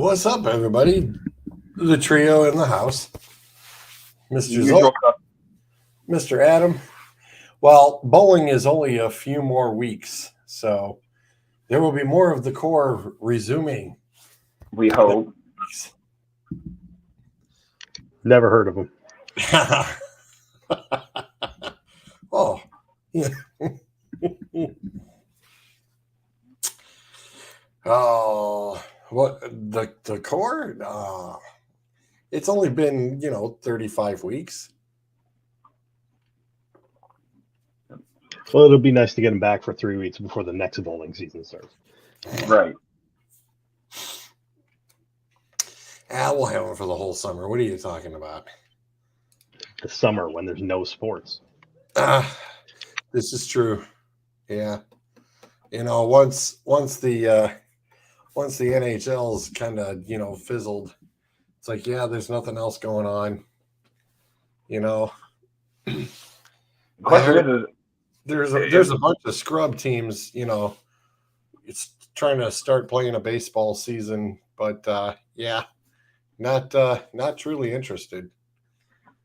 What's up, everybody? The trio in the house. Mr. Usual Zolt, stuff. Mr. Adam. Well, bowling is only a few more weeks, so there will be more of the core resuming. We hope. Never heard of them. Oh, yeah. Oh, what the core? It's only been 35 weeks. Well, it'll be nice to get them back for 3 weeks before the next bowling season starts. Right. We'll have them for the whole summer. What are you talking about? The summer when there's no sports. This is true. Yeah. Once the NHL's kind of fizzled, it's like, yeah, there's nothing else going on. I heard there's a bunch of scrub teams, it's trying to start playing a baseball season, but yeah, not truly interested.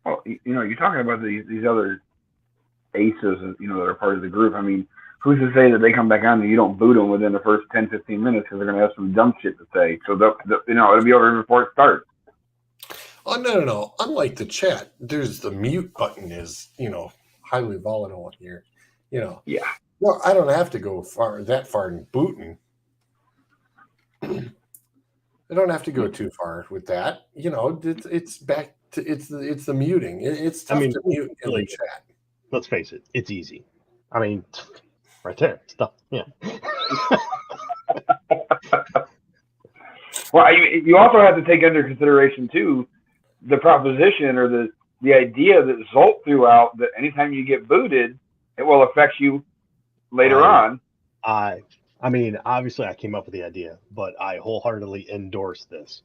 Well, you're talking about these other aces, that are part of the group. I mean, who's to say that they come back on and you don't boot them within the first 10, 15 minutes because they're going to have some dumb shit to say. So, it'll be over before it starts. Oh, no. Unlike the chat, there's the mute button is, highly volatile here. Yeah. Well, I don't have to go that far in booting. I don't have to go too far with that. It's back to it's the muting. It's tough to mute in the chat. Let's face it, it's easy. I mean, right there, stuff. Yeah. Well, you also have to take under consideration too the proposition or the idea that Zolt threw out that anytime you get booted, it will affect you later on. I mean, obviously I came up with the idea, but I wholeheartedly endorse this.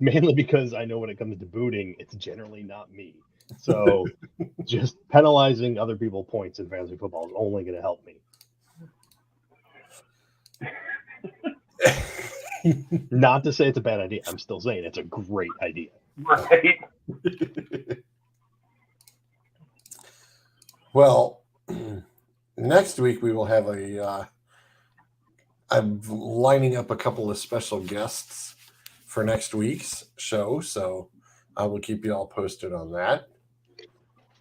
mainly because I know when it comes to booting, it's generally not me. So just penalizing other people points in fantasy football is only going to help me. Not to say it's a bad idea. I'm still saying it's a great idea. Right. Well, next week we will have I'm lining up a couple of special guests for next week's show, so I will keep you all posted on that.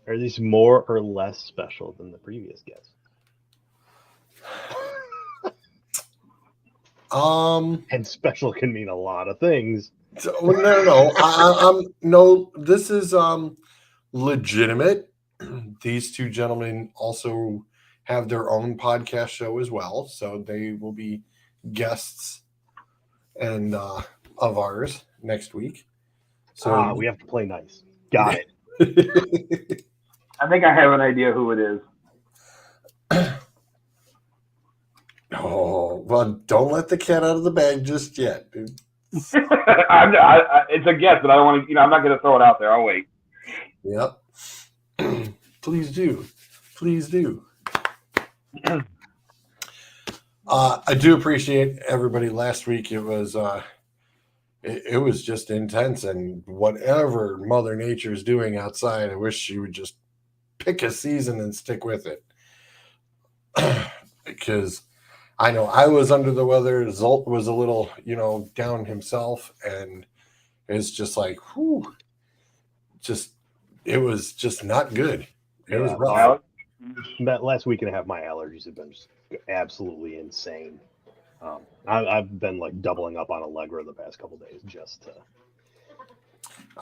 Are these more or less special than the previous guests? And special can mean a lot of things. No. This is legitimate. These two gentlemen also have their own podcast show as well, so they will be guests and of ours next week. So we have to play nice. Got it. I think I have an idea who it is. Oh, well, don't let the cat out of the bag just yet, dude. It's a guess, but I don't want to. I'm not going to throw it out there. I'll wait. Yep. Please do. I do appreciate everybody. Last week it was just intense, and whatever Mother Nature is doing outside, I wish she would just pick a season and stick with it. Because I know I was under the weather. Zolt was a little, down himself, and it's just like, whew, it was just not good. It was rough. That last week and a half, my allergies have been just absolutely insane. I've been like doubling up on Allegra the past couple days just to.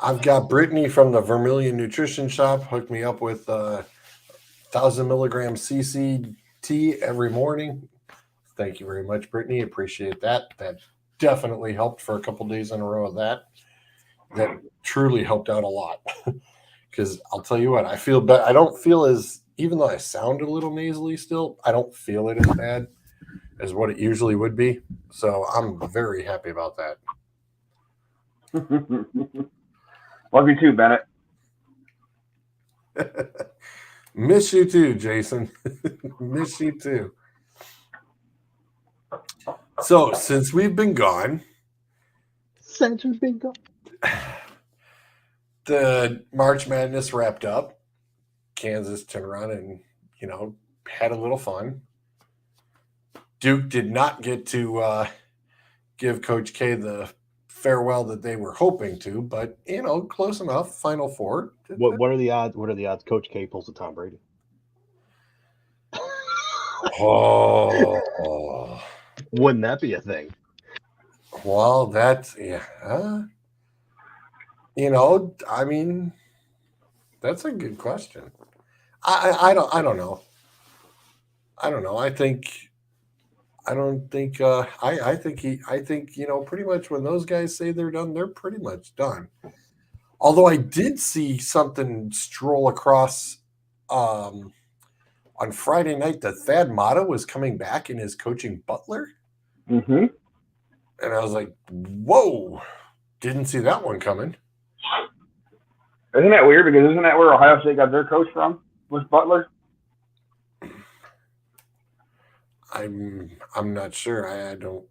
I've got Brittany from the Vermilion Nutrition Shop hooked me up with 1,000 milligram CC tea every morning. Thank you very much, Brittany. Appreciate that. That definitely helped for a couple days in a row of that. That truly helped out a lot. Because I'll tell you what, I feel better. I don't feel even though I sound a little nasally still, I don't feel it as bad as what it usually would be. So I'm very happy about that. Love you too, Bennett. Miss you too, Jason. Miss you too. So since we've been gone, Sancho's bingo. The March Madness wrapped up. Kansas turned around and, had a little fun. Duke did not get to give Coach K the farewell that they were hoping to, but, close enough. Final Four. What are the odds? What are the odds Coach K pulls a Tom Brady? Oh. Wouldn't that be a thing? Well, that's, yeah. I mean, that's a good question. I don't know. I don't know. I think pretty much when those guys say they're done, they're pretty much done. Although I did see something stroll across on Friday night that Thad Matta was coming back and is coaching Butler. Mm-hmm. And I was like, whoa, didn't see that one coming. Isn't that weird? Because isn't that where Ohio State got their coach from? Was Butler? I'm not sure. I don't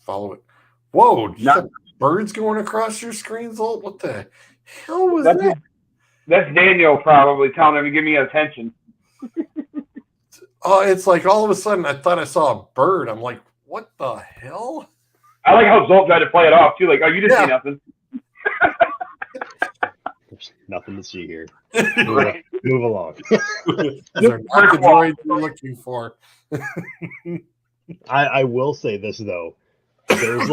follow it. Whoa, you got birds going across your screens? What the hell was that? That's Daniel probably telling him to give me attention. Oh, it's like all of a sudden I thought I saw a bird. I'm like, what the hell? I like how Zolt tried to play it off too. Like, oh, you didn't see nothing. There's nothing to see here. Move along. These are not the droids you're looking for. I will say this though. There's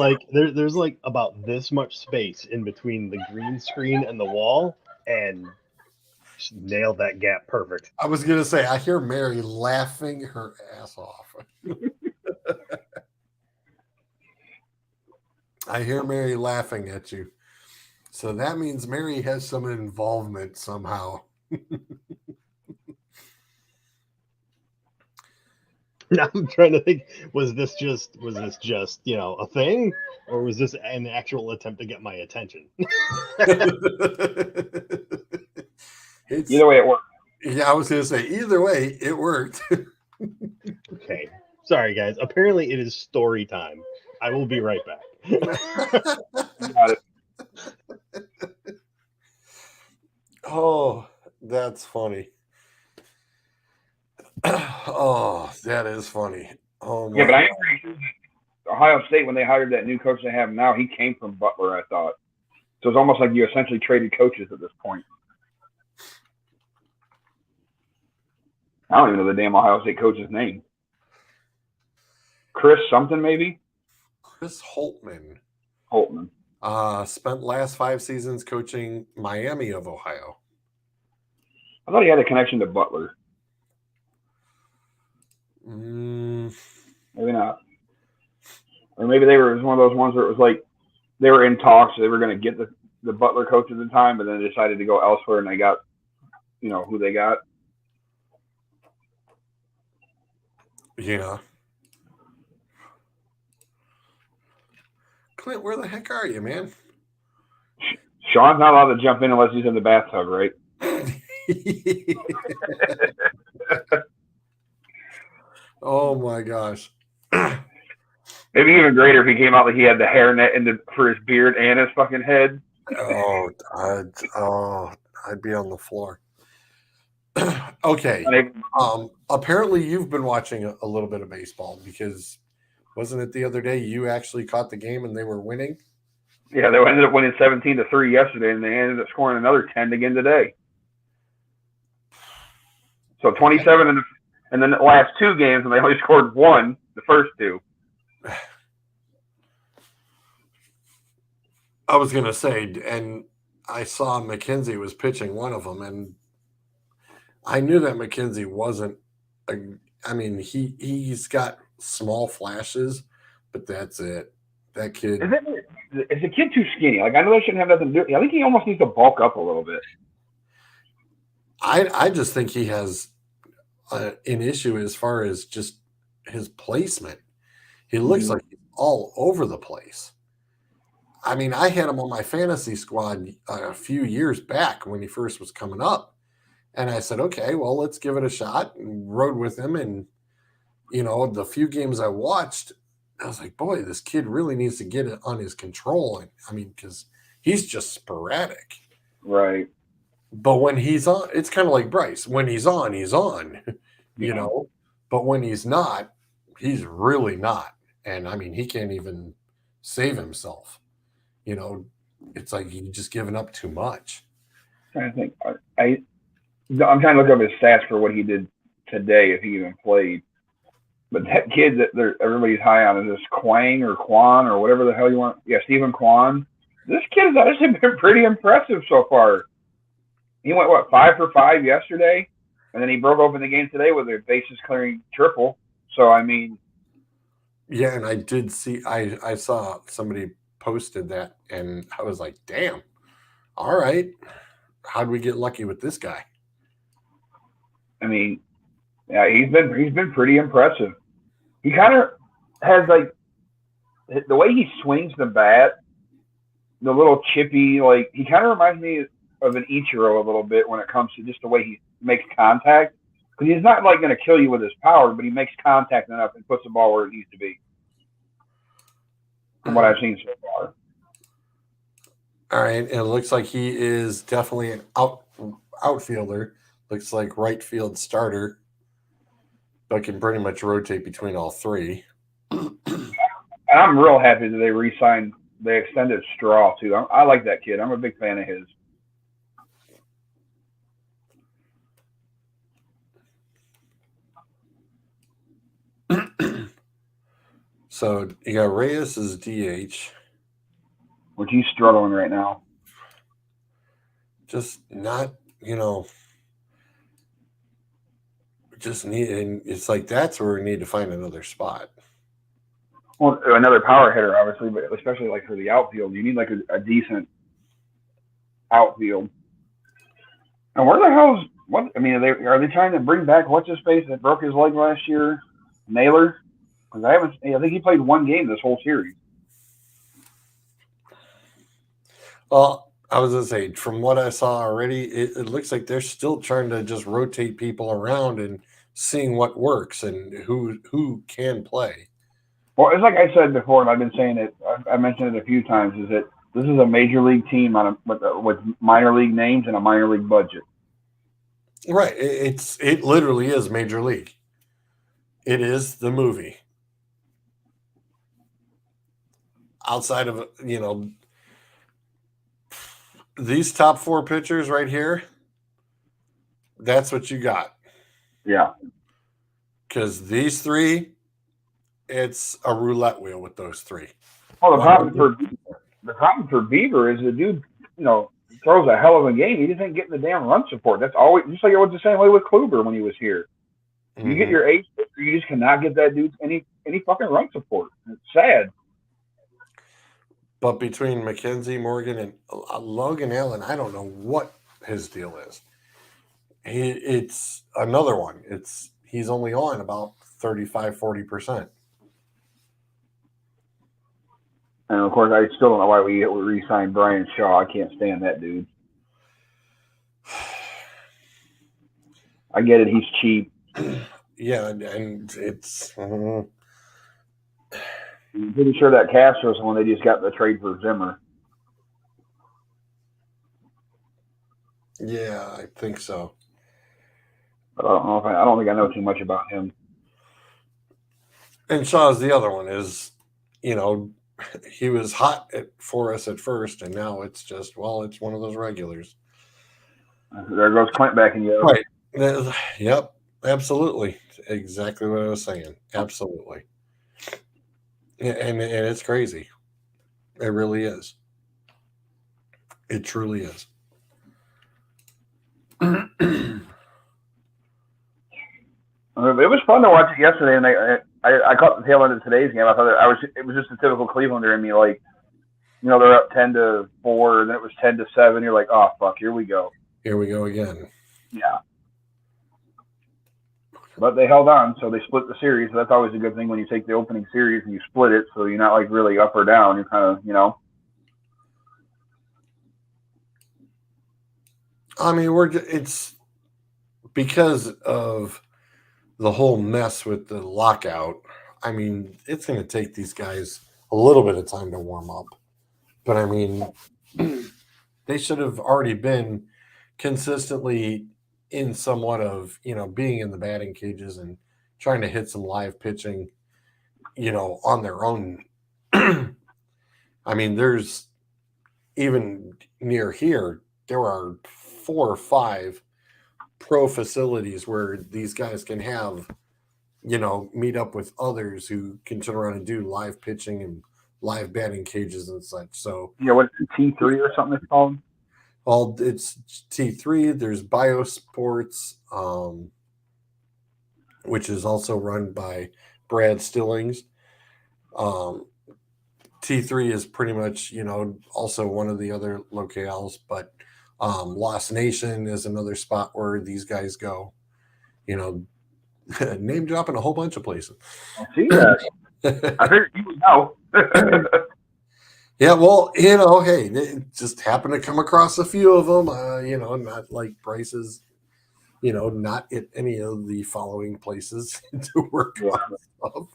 like about this much space in between the green screen and the wall, and nailed that gap perfect. I was gonna say I hear Mary laughing her ass off. I hear Mary laughing at you. So that means Mary has some involvement somehow. Now I'm trying to think, was this just a thing, or was this an actual attempt to get my attention? Either way, it worked. Yeah, I was going to say, either way, it worked. Okay. Sorry, guys. Apparently, it is story time. I will be right back. Got it. Oh, that's funny. Oh, that is funny. Oh, my. Yeah, but I am pretty sure that Ohio State, when they hired that new coach they have now, he came from Butler, I thought. So it's almost like you essentially traded coaches at this point. I don't even know the damn Ohio State coach's name. Chris something, maybe? Chris Holtman. Spent last 5 seasons coaching Miami of Ohio. I thought he had a connection to Butler. Maybe not. Or maybe they were one of those ones where it was like they were in talks. They were going to get the Butler coach at the time, but then they decided to go elsewhere, and they got, who they got. Yeah. Clint, where the heck are you, man? Sean's not allowed to jump in unless he's in the bathtub, right? Oh my gosh. Maybe even greater if he came out like he had the hairnet for his beard and his fucking head. I'd be on the floor. Okay. Apparently you've been watching a little bit of baseball because wasn't it the other day you actually caught the game and they were winning? Yeah, they ended up winning 17-3 yesterday, and they ended up scoring another 10 again today. So 27 in the last 2 games, and they only scored 1 the first 2. I was going to say, and I saw McKenzie was pitching one of them, and I knew that McKenzie wasn't he's got small flashes, but that's it. That kid. Is the kid too skinny? Like, I know that shouldn't have nothing to do. I think he almost needs to bulk up a little bit. I just think he has an issue as far as just his placement. He looks like he's all over the place. I mean, I had him on my fantasy squad a few years back when he first was coming up. And I said, okay, well, let's give it a shot, and rode with him. And, the few games I watched, I was like, boy, this kid really needs to get it on his control. And I mean, because he's just sporadic. Right. But when he's on, it's kind of like Bryce. When he's on, you Yeah. know. But when he's not, he's really not. And I mean, he can't even save himself. You know, it's like he's just giving up too much. Trying to think. I'm trying to look up his stats for what he did today, if he even played. But that kid that everybody's high on is this Quang or Quan or whatever the hell you want. Yeah, Stephen Quan. This kid has actually been pretty impressive so far. He went, what, 5 for 5 yesterday? And then he broke open the game today with a bases clearing triple. So, I mean. Yeah, and I did see, I saw somebody posted that, and I was like, damn, all right. How'd we get lucky with this guy? I mean, yeah, he's been pretty impressive. He kind of has, like, the way he swings the bat, the little chippy, like, he kind of reminds me of an Ichiro a little bit when it comes to just the way he makes contact. Because he's not, like, going to kill you with his power, but he makes contact enough and puts the ball where it needs to be. From what I've seen so far. All right, and it looks like he is definitely an outfielder. Looks like right field starter, but can pretty much rotate between all three. And I'm real happy that they extended Straw, too. I like that kid. I'm a big fan of his. So you got Reyes as DH. Which he's struggling right now. Just not, just need, and it's like that's where we need to find another spot. Well, another power hitter, obviously, but especially like for the outfield, you need like a decent outfield. And where the hell's what? I mean, are they trying to bring back what's his face that broke his leg last year, Naylor? Because I think he played one game this whole series. Well, I was gonna say, from what I saw already, it looks like they're still trying to just rotate people around and seeing what works and who can play. Well, it's like I said before, and I've been saying it. I mentioned it a few times. Is that this is a major league team with minor league names and a minor league budget. Right. It literally is major league. It is the movie. Outside of these top 4 pitchers right here, that's what you got. Yeah. Because these 3, it's a roulette wheel with those 3. Well, the problem for Beaver is the dude, throws a hell of a game. He isn't getting the damn run support. That's always just like it was the same way with Kluber when he was here. You get your ace, you just cannot get that dude any fucking run support. It's sad. But between McKenzie, Morgan, and Logan Allen, I don't know what his deal is. It's another one. He's only on about 35-40%. And of course, I still don't know why we re-signed Brian Shaw. I can't stand that dude. I get it; he's cheap. Yeah, and it's. I'm pretty sure that Castro's the one they just got the trade for Zimmer. Yeah, I think so. But I don't think I know too much about him. And Shaw's the other one is, he was hot for us at first, and now it's just, it's one of those regulars. There goes Clint back in you. Right. Yep. Absolutely. Exactly what I was saying. Absolutely. And it's crazy. It really is. It truly is. It was fun to watch it yesterday, and I caught the tail end of today's game. I thought it was just a typical Clevelander in me, like, they're up 10-4, and then it was 10-7. You're like, oh fuck, here we go. Here we go again. Yeah. But they held on, so they split the series. So that's always a good thing when you take the opening series and you split it, so you're not like really up or down. You're kind of, I mean, it's because of the whole mess with the lockout. I mean, it's going to take these guys a little bit of time to warm up. But I mean, they should have already been consistently in somewhat of, being in the batting cages and trying to hit some live pitching, on their own. I mean, there's even near here, there are 4 or 5 pro facilities where these guys can have, meet up with others who can turn around and do live pitching and live batting cages and such. So, Yeah, what's it, T3 or something it's called? well, it's T3. There's Biosports, which is also run by Brad Stillings. T3 is pretty much, also one of the other locales, but Lost Nation is another spot where these guys go, name dropping a whole bunch of places. I see that. I figured you would know. Yeah, well, hey, it just happened to come across a few of them, not like Bryce's, not at any of the following places to work on stuff.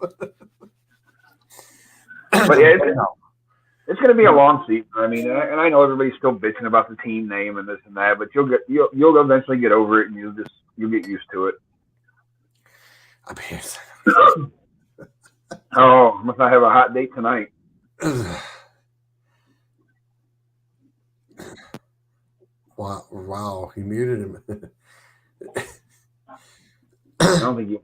But yeah, it's going to be a long season. I mean, and I know everybody's still bitching about the team name and this and that, but you'll eventually get over it, and you'll get used to it. I mean, oh, must not have a hot date tonight. Wow, he muted him. I don't think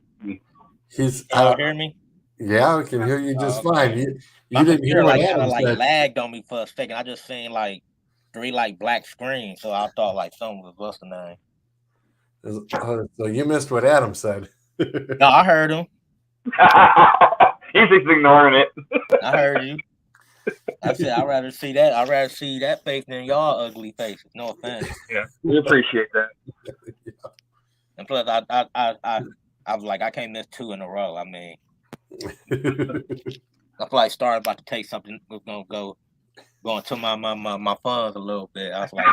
he's. Can you hear me? Yeah, I can hear you just fine. You My didn't hear computer what kind Adam of said. lagged on me for a second. I just seen 3 black screens, so I thought something was what's the name. So you missed what Adam said. No, I heard him. He's just ignoring it. I heard you. I said I'd rather see that face than y'all ugly faces. No offense. Yeah, we appreciate that. And plus, I was like, I can't miss 2 in a row. I mean, I feel like Star about to take something was gonna go into my funds a little bit. I was like,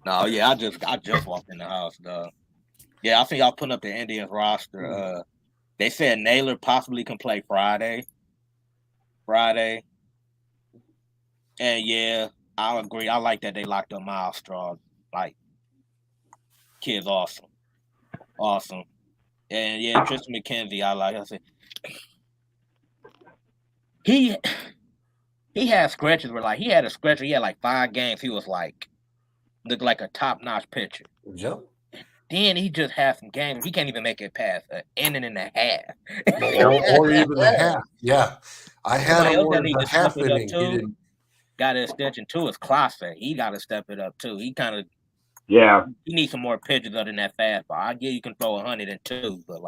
no, yeah, I just walked in the house, though. Yeah, I think y'all putting up the Indians roster. They said Naylor possibly can play Friday. And yeah, I agree. I like that they locked up Miles Straw. Kid's awesome. And yeah, Tristan McKenzie, I said, he had stretches where he had a stretch where he had 5 games. He was looked like a top-notch pitcher. Yep. Then he just had some games. He can't even make it past an inning and a half. or even the half. Yeah. I had him more than a half inning. He didn't. Got an extension too. Is Classe. He got to step it up too. He kind of He needs some more pitches other than that fastball. I get you can throw 102, but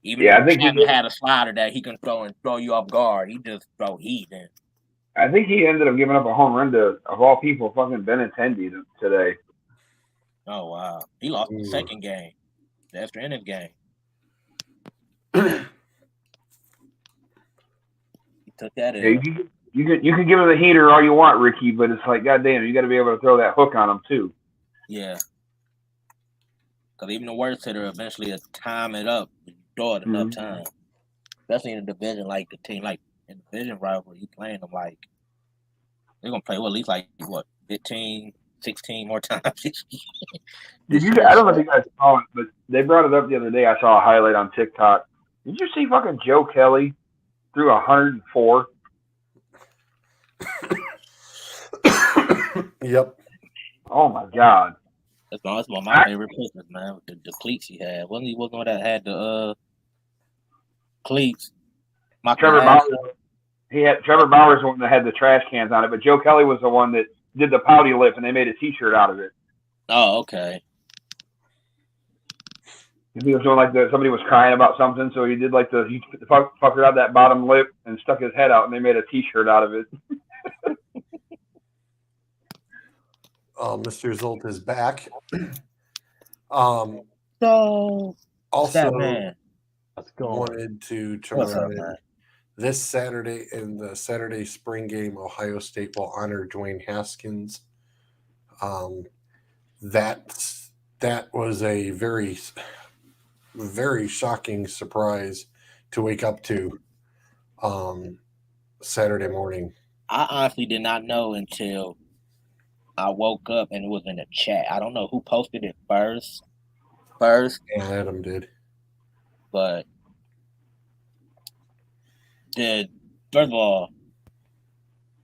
even if he haven't had a slider that he can throw and throw you off guard, he just throw heat in. I think he ended up giving up a home run to, of all people, fucking Benintendi today. Oh wow, he lost the second game, the extra inning game. He took that in. You can give him the heater all you want, Ricky, but it's goddamn, you got to be able to throw that hook on him too. Yeah, because even the worst hitter eventually will time it up, throw it enough time. Especially in a division like the team, in the division rivalry, you playing them they're gonna play at least 15, 16 more times. Did you? I don't know if you guys saw it, but they brought it up the other day. I saw a highlight on TikTok. Did you see fucking Joe Kelly threw 104? Yep. Oh my god. That's one of my favorite pitchers, man. With the cleats he had. Wasn't he one that had the cleats? Trevor Bauer's the one that had the trash cans on it, but Joe Kelly was the one that did the pouty lip, and they made a T-shirt out of it. Oh, okay. He was doing somebody was crying about something, so he did he fucker out that bottom lip and stuck his head out, and they made a T-shirt out of it. Mr. Zolt is back. So also wanted to turn around this Saturday in the Saturday spring game. Ohio State will honor Dwayne Haskins. That that was a very, very shocking surprise to wake up to Saturday morning. I honestly did not know until I woke up and it was in the chat. I don't know who posted it first, Yeah, Adam did. but first of all,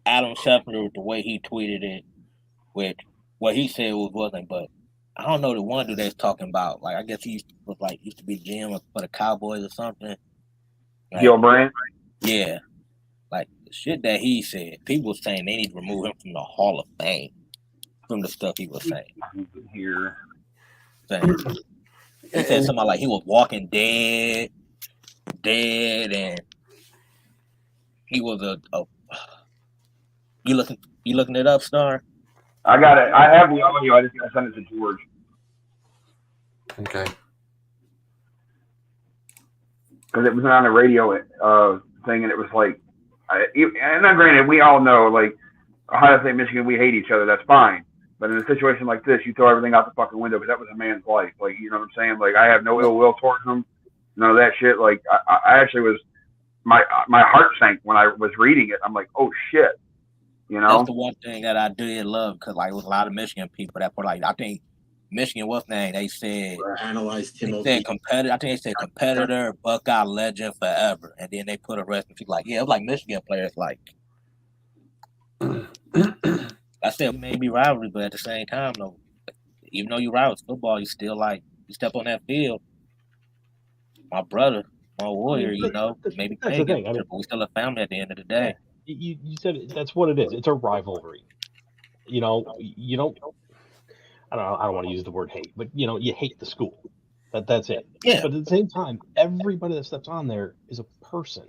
Adam Scheffler, the way he tweeted it, with what he said wasn't, but I don't know the one dude that's talking about. Like I guess he used to be GM for the Cowboys or something. Like, Gil Brandt. Yeah, like the shit that he said. People saying they need to remove him from the Hall of Fame from the stuff he was saying. Here. He said something like he was walking dead, and he was a you looking it up, Star? I got it. I have the audio. I just got to send it to George. Okay. Because it was on the radio thing, and it was like, and now granted, we all know, like, Ohio State, Michigan, we hate each other. That's fine. But in a situation like this, you throw everything out the fucking window because that was a man's life. Like, you know what I'm saying? Like, I have no ill will towards him. None of that shit. Like, I actually was, my heart sank when I was reading it. I'm like, oh shit. You know? That's the one thing that I did love because, like, it was a lot of Michigan people that were like, I think Michigan, what's name? They said, analyzed him. They said competitor. I think they said competitor, Buckeye legend forever. And then they put a rest in peace. Like, yeah, it was like Michigan players. Like, I said, maybe rivalry, but at the same time, though, even though you rival football, you still like you step on that field. My brother, my warrior, you know, maybe that's the thing. I mean, but we still a family at the end of the day. You said that's what it is. It's a rivalry. You know, you don't. I don't want to use the word hate, but you know, you hate the school. That's it. Yeah. But at the same time, everybody that steps on there is a person.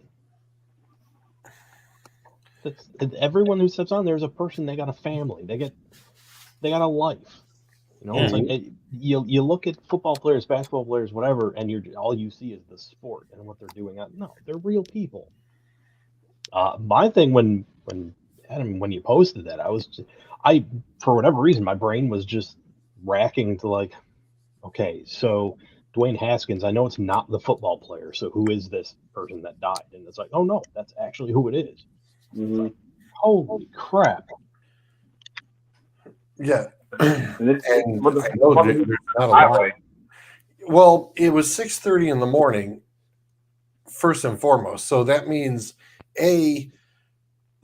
Everyone who steps on there is a person. They got a family. They got a life. You know, it's like you look at football players, basketball players, whatever, and all you see is the sport and what they're doing. No, they're real people. My thing when Adam, when you posted that, I for whatever reason, my brain was just racking to like, okay, so Dwayne Haskins, I know it's not the football player, so who is this person that died? And it's like, oh no, that's actually who it is. Mm-hmm. Like, holy crap. Yeah. And I know that there's not a lot. Well, it was 6:30 in the morning, first and foremost. So that means they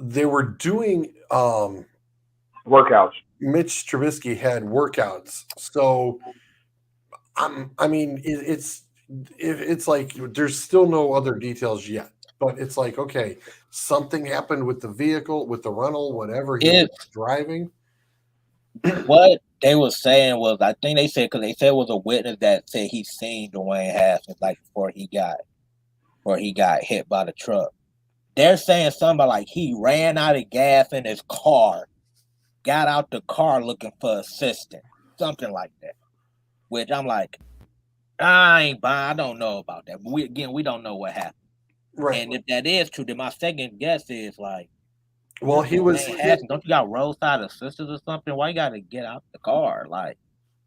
were doing workouts. Mitch Trubisky had workouts. So I mean, it's like there's still no other details yet. But it's like, okay, something happened with the vehicle, with the rental, whatever he was driving. What they were saying was, I think they said, because they said it was a witness that said he seen Dwayne Haskins like before he got hit by the truck. They're saying something about like he ran out of gas in his car, got out the car looking for assistance, something like that. Which I'm like, I don't know about that. But we don't know what happened. Right. And if that is true, then my second guess is like, well, he was. Don't you got roadside assistance or something? Why you got to get out the car? Like,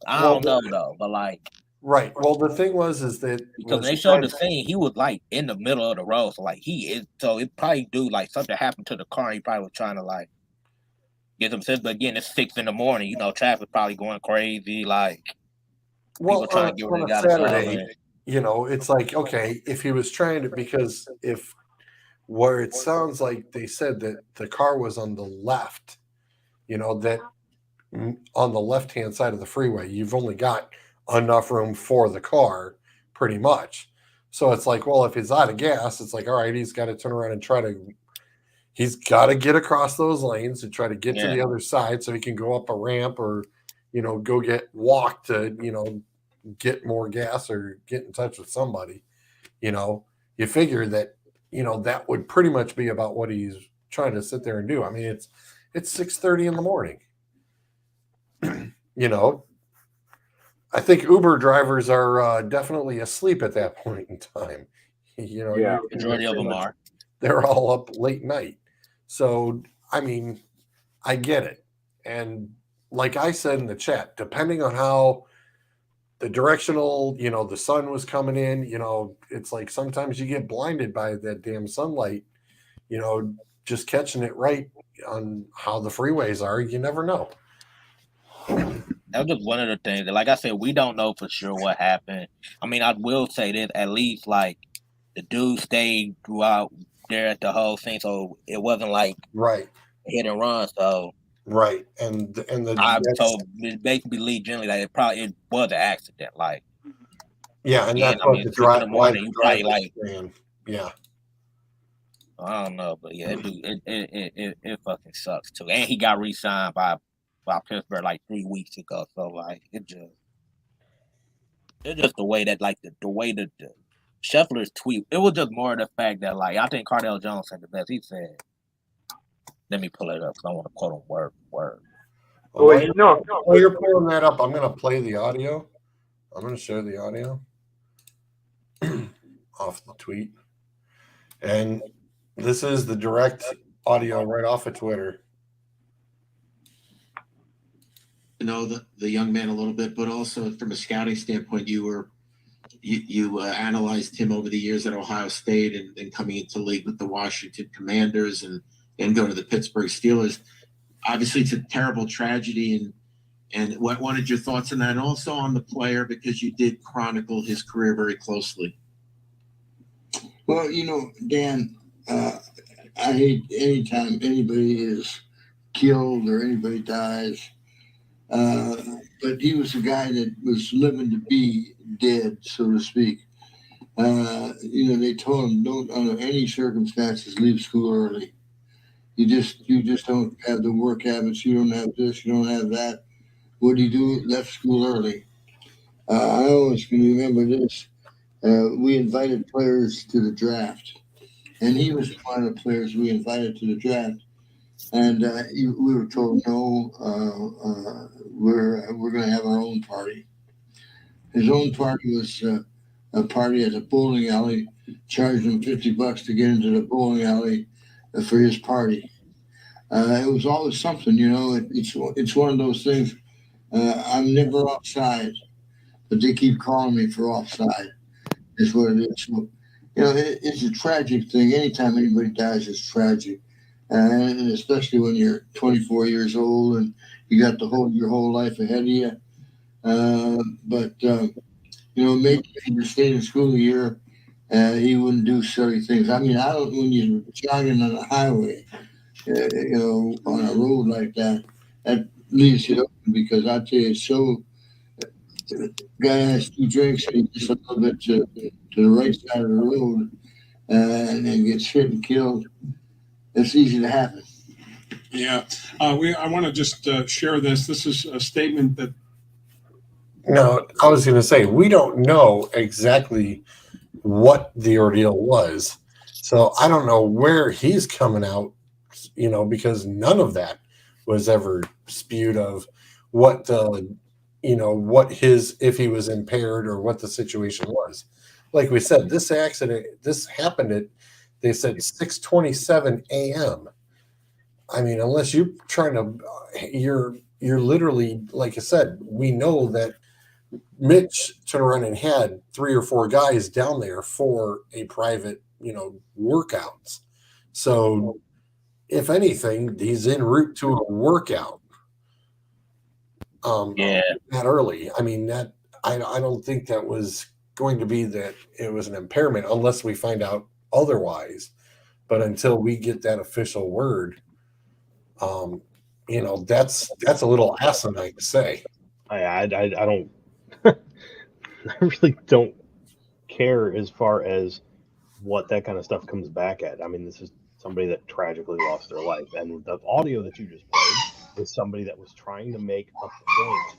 I don't know though, but like, right. Well, the thing is that because they showed the scene, he was like in the middle of the road, so like he is. So it probably like something happened to the car. And he probably was trying to like get some sense. But again, it's 6 a.m. You know, traffic probably going crazy. Like, well, trying to get where on they a got Saturday, you know, it's like, okay, if he was trying to, because if where it sounds like they said that the car was on the left, you know, that on the left-hand side of the freeway, you've only got enough room for the car pretty much. So it's like, well, if he's out of gas, it's like, all right, he's got to turn around and he's got to get across those lanes and try to get to the other side so he can go up a ramp or, you know, go walk to, you know, get more gas or get in touch with somebody. You know, you figure that, you know, that would pretty much be about what he's trying to sit there and do. I mean, it's 6:30 in the morning. You know, I think Uber drivers are definitely asleep at that point in time. You know, majority of them are. They're all up late night. So, I mean, I get it. And like I said in the chat, depending on how the directional, the sun was coming in, it's like sometimes you get blinded by that damn sunlight, just catching it right on how the freeways are. You never know. That was just one of the things that, like I said, we don't know for sure what happened. I mean, I will say this: at least like the dude stayed throughout there at the whole thing, so it wasn't like Right. hit and run. So Right. And I that's, told it makes me believe generally that it was an accident. Like yeah, and again, that's I what mean, the 6 in the why morning, the you probably driver's like saying. Yeah. I don't know, but yeah, it fucking sucks too. And he got re-signed by Pittsburgh like 3 weeks ago. So like it's just the way that like the way that the Scheffler's tweet. It was just more of the fact that like I think Cardell Jones said the best. He said, "Let me pull it up because I want to quote him word for word." Well, Wait, no. while you're pulling that up, I'm going to play the audio. I'm going to share the audio off the tweet. And this is the direct audio right off of Twitter. The young man a little bit, but also from a scouting standpoint, you analyzed him over the years at Ohio State and then coming into league with the Washington Commanders and then going to the Pittsburgh Steelers. Obviously, it's a terrible tragedy, and what wanted your thoughts on that, and also on the player because you did chronicle his career very closely. Well, Dan, I hate anytime anybody is killed or anybody dies. But he was a guy that was living to be dead, so to speak. They told him don't under any circumstances leave school early. You just don't have the work habits. You don't have this. You don't have that. What did he do? Left school early. I always can remember this. We invited players to the draft, and he was one of the players we invited to the draft. And we were told no. We're going to have our own party. His own party was a party at a bowling alley. Charged him $50 to get into the bowling alley for his party. It was always something, It's one of those things. I'm never offside, but they keep calling me for offside. Is what it is. So, it's a tragic thing. Anytime anybody dies, it's tragic. And especially when you're 24 years old and you got your whole life ahead of you. But maybe if you stayed in school a year, he wouldn't do silly things. I mean, I don't, when you're jogging on a highway, on a road like that leaves you open because I tell you, guy has 2 drinks and he gets a little bit to the right side of the road and then gets hit and killed. It's easy to happen. Yeah, I want to just share this. This is a statement that. No, I was going to say, we don't know exactly what the ordeal was. So I don't know where he's coming out, because none of that was ever spewed of what if he was impaired or what the situation was. Like we said, this happened at, they said 6:27 a.m. I mean, unless you're trying to, you're literally, like I said, we know that Mitch turned around and had 3 or 4 guys down there for a private, workouts. So if anything, he's en route to a workout. Yeah. That early. I mean, that I don't think that was going to be that it was an impairment unless we find out otherwise. But until we get that official word, that's a little asinine to say. I don't. I really don't care as far as what that kind of stuff comes back at. I mean, this is somebody that tragically lost their life, and the audio that you just played is somebody that was trying to make a point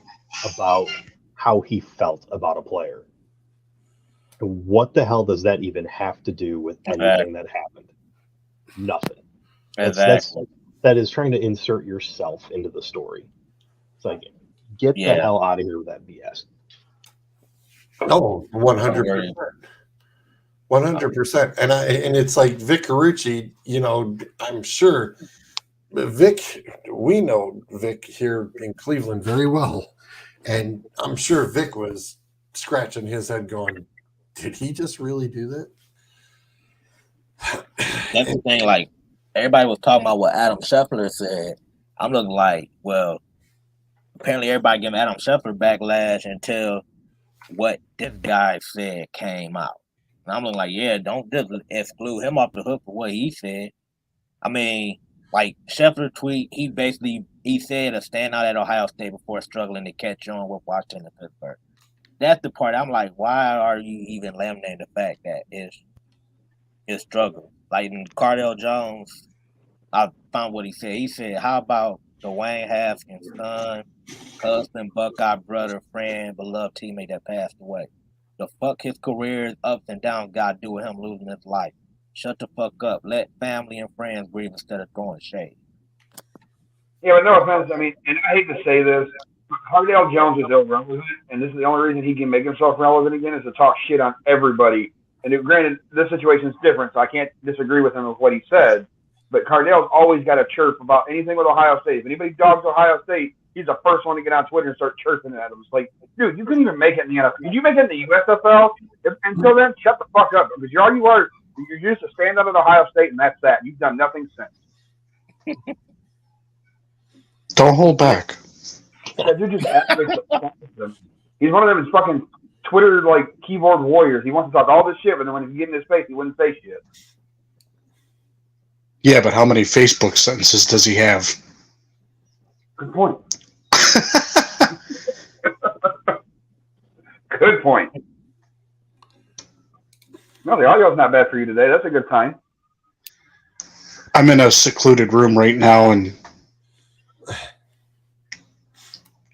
about how he felt about a player. And what the hell does that even have to do with anything that happened? Nothing. That is trying to insert yourself into the story. It's like, get the hell out of here with that BS. Oh, 100%. 100%. And it's like Vic Carucci, I'm sure we know Vic here in Cleveland very well. And I'm sure Vic was scratching his head, going, "Did he just really do that?" That's the thing. Like everybody was talking about what Adam Scheffler said. I'm looking like, well, apparently everybody giving Adam Scheffler backlash until what this guy said came out. And I'm looking like, yeah, don't just exclude him off the hook for what he said. I mean, like Scheffler tweet, he said a standout at Ohio State before struggling to catch on with Washington and Pittsburgh. That's the part I'm like, why are you even laminating the fact that it's struggle? Like in Cardell Jones, I found what he said. He said, how about Dwayne Haskins' son, husband, Buckeye brother, friend, beloved teammate that passed away? The fuck his career's ups and downs got to do with him losing his life. Shut the fuck up. Let family and friends breathe instead of throwing shade. Yeah, but no offense. I mean, and I hate to say this, Cardale Jones is over with it, and this is the only reason he can make himself relevant again is to talk shit on everybody. And granted, this situation is different, so I can't disagree with him with what he said. But Cardale's always got a chirp about anything with Ohio State. If anybody dogs Ohio State, he's the first one to get on Twitter and start chirping at him. It's like, dude, you couldn't even make it in the NFL. Did you make it in the USFL? Until then, shut the fuck up. Because all you are, you're just a stand-up at Ohio State, and that's that. You've done nothing since. Don't hold back. That dude just he's one of them fucking Twitter like keyboard warriors. He wants to talk all this shit, but then when he get in his face, he wouldn't say shit. Yeah, but how many Facebook sentences does he have? Good point. Good point. No, the audio's not bad for you today. That's a good sign. I'm in a secluded room right now and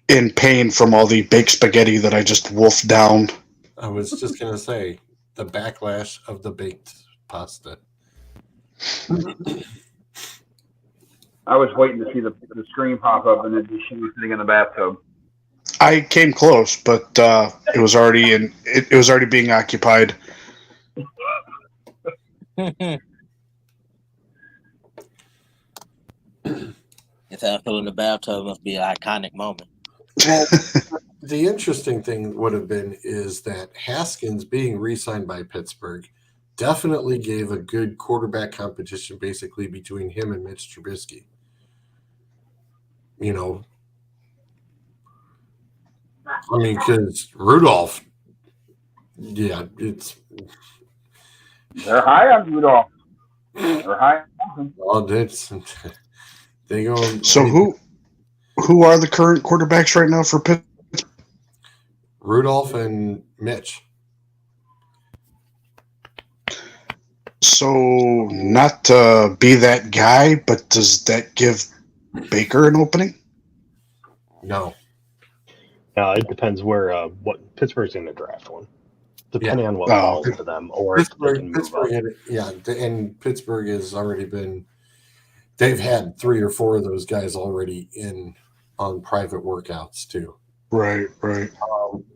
in pain from all the baked spaghetti that I just wolfed down. I was just going to say the backlash of the baked pasta. I was waiting to see the screen pop up and then she was sitting in the bathtub. I came close, but it was already it was already being occupied. If I fell in the bathtub, must be an iconic moment. Well, the interesting thing would have been is that Haskins being re-signed by Pittsburgh definitely gave a good quarterback competition basically between him and Mitch Trubisky. You know, I mean, because Rudolph, yeah, They're high on Rudolph. They're high on they go. So who are the current quarterbacks right now for Pitt? Rudolph and Mitch. So not to be that guy, but does that give Baker an opening? No. It depends where what Pittsburgh's going to draft one, depending on what falls to them, or Pittsburgh and Pittsburgh has already been. They've had 3 or 4 of those guys already in on private workouts too. Right.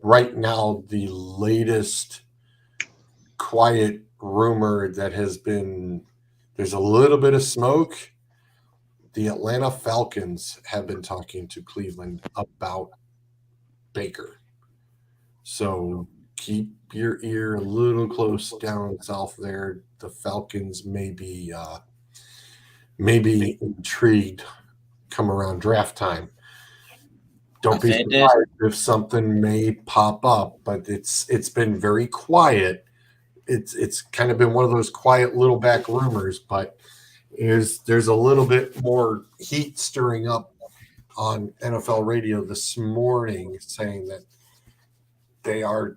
Right now, the latest quiet rumor that has been, there's a little bit of smoke. The Atlanta Falcons have been talking to Cleveland about Baker. So keep your ear a little close down south there. The Falcons may be intrigued come around draft time. Don't be surprised if something may pop up, but it's been very quiet. It's kind of been one of those quiet little back rumors, but there's a little bit more heat stirring up on NFL radio this morning saying that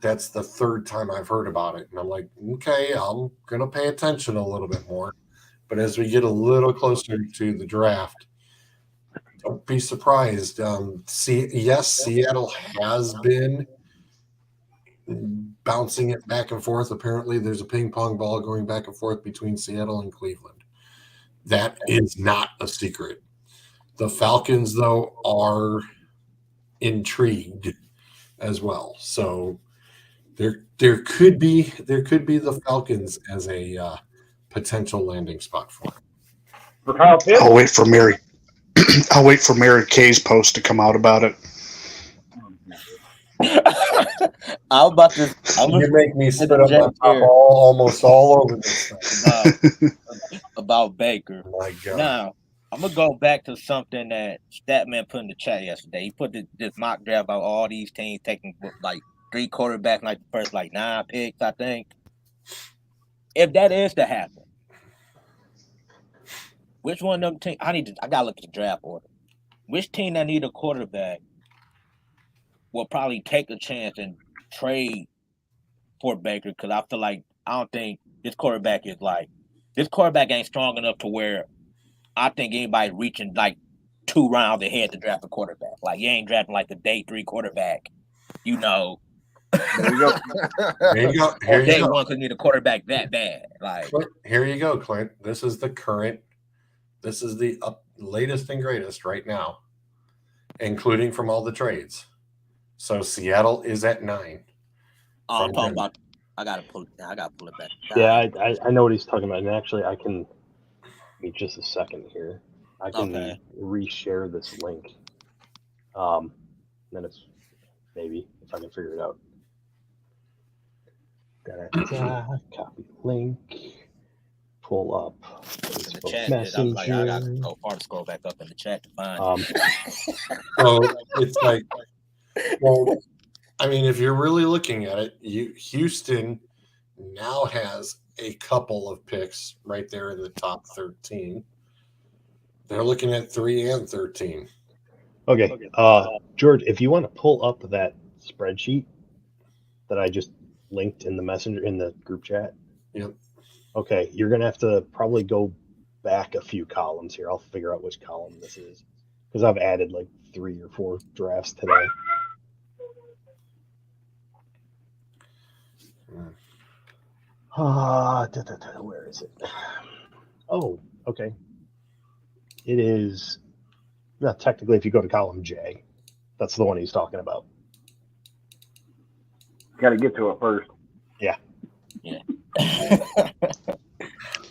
that's the 3rd time I've heard about it. And I'm like, okay, I'm going to pay attention a little bit more. But as we get a little closer to the draft, don't be surprised. Seattle has been bouncing it back and forth. Apparently, there's a ping pong ball going back and forth between Seattle and Cleveland. That is not a secret. The Falcons, though, are intrigued as well. So there could be the Falcons as a potential landing spot for him. For Kyle Pitts? I'll wait for Mary Kay's post to come out about it. I'm about to. I'm You make me spit up my interject top here almost all over this thing. about Baker. Oh my God. Now, I'm gonna go back to something that Statman put in the chat yesterday. He put this mock draft about all these teams taking like 3 quarterbacks, like the first 9 picks, I think. If that is to happen, which one of them teams? I gotta look at the draft order. Which team that need a quarterback will probably take a chance and trade for Baker? Because I feel like I don't think this quarterback ain't strong enough to where I think anybody reaching 2 rounds ahead to draft a quarterback. Like you ain't drafting the day 3 quarterback. There you go. Here you go. Or day 1 because you need a quarterback that bad. Here you go, Clint. This is the latest and greatest right now, including from all the trades. So Seattle is at 9. I'm talking about. I gotta pull it back. Yeah, I know what he's talking about, and actually, I can. Give me just a second here. I can reshare this link. Then it's maybe if I can figure it out. Gotta copy link. Pull up Facebook chat, Messenger. I gotta go far to scroll back up in the chat to find it. So it's well, I mean, if you're really looking at it, Houston now has a couple of picks right there in the top 13. They're looking at 3 and 13. Okay, George, if you want to pull up that spreadsheet that I just linked in the messenger in the group chat. Yep. Okay, you're gonna have to probably go back a few columns here. I'll figure out which column this is because I've added 3 or 4 drafts today. Where is it? Oh, okay. It is. Not technically, if you go to column J, that's the one he's talking about. Got to get to it first. Yeah.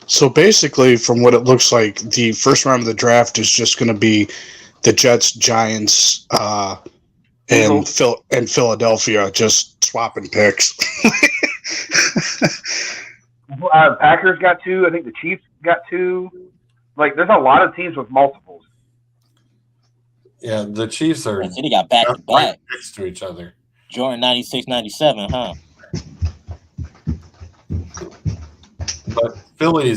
So basically, from what it looks like, the first round of the draft is just going to be the Jets, Giants, and Philadelphia just swapping picks. Packers got 2. I think the Chiefs got 2. There's a lot of teams with multiples. Yeah, the Chiefs are City got back to back next to each other. Jordan 96, 97, huh? But Philly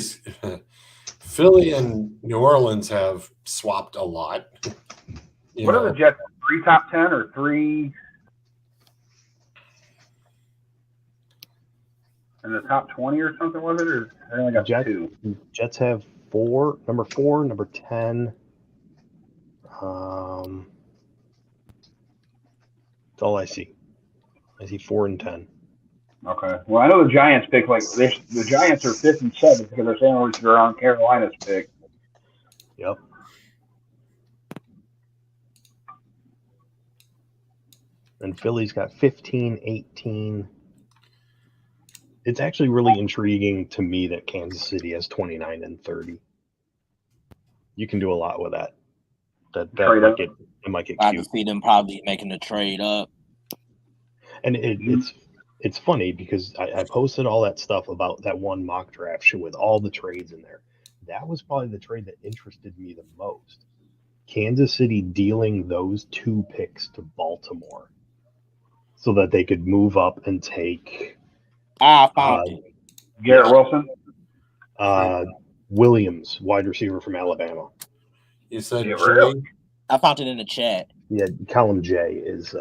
and New Orleans have swapped a lot. What are the Jets? 3 top 10 or 3 in the top 20 or something? Was it? Or I only got 2. Jets have 4, number 4, number 10. That's all I see. I see 4 and 10. Okay. Well, I know the Giants pick the Giants are 5th and 7th because they're saying they're on Carolina's pick. Yep. And Philly's got 15, 18. It's actually really intriguing to me that Kansas City has 29 and 30. You can do a lot with that. It might get I cute. can see them probably making the trade up. And it's funny because I posted all that stuff about that one mock draft show with all the trades in there. That was probably the trade that interested me the most. Kansas City dealing those 2 picks to Baltimore so that they could move up and take I found it. Garrett Wilson? Williams, wide receiver from Alabama. You said J? Really? I found it in the chat. Yeah, column J is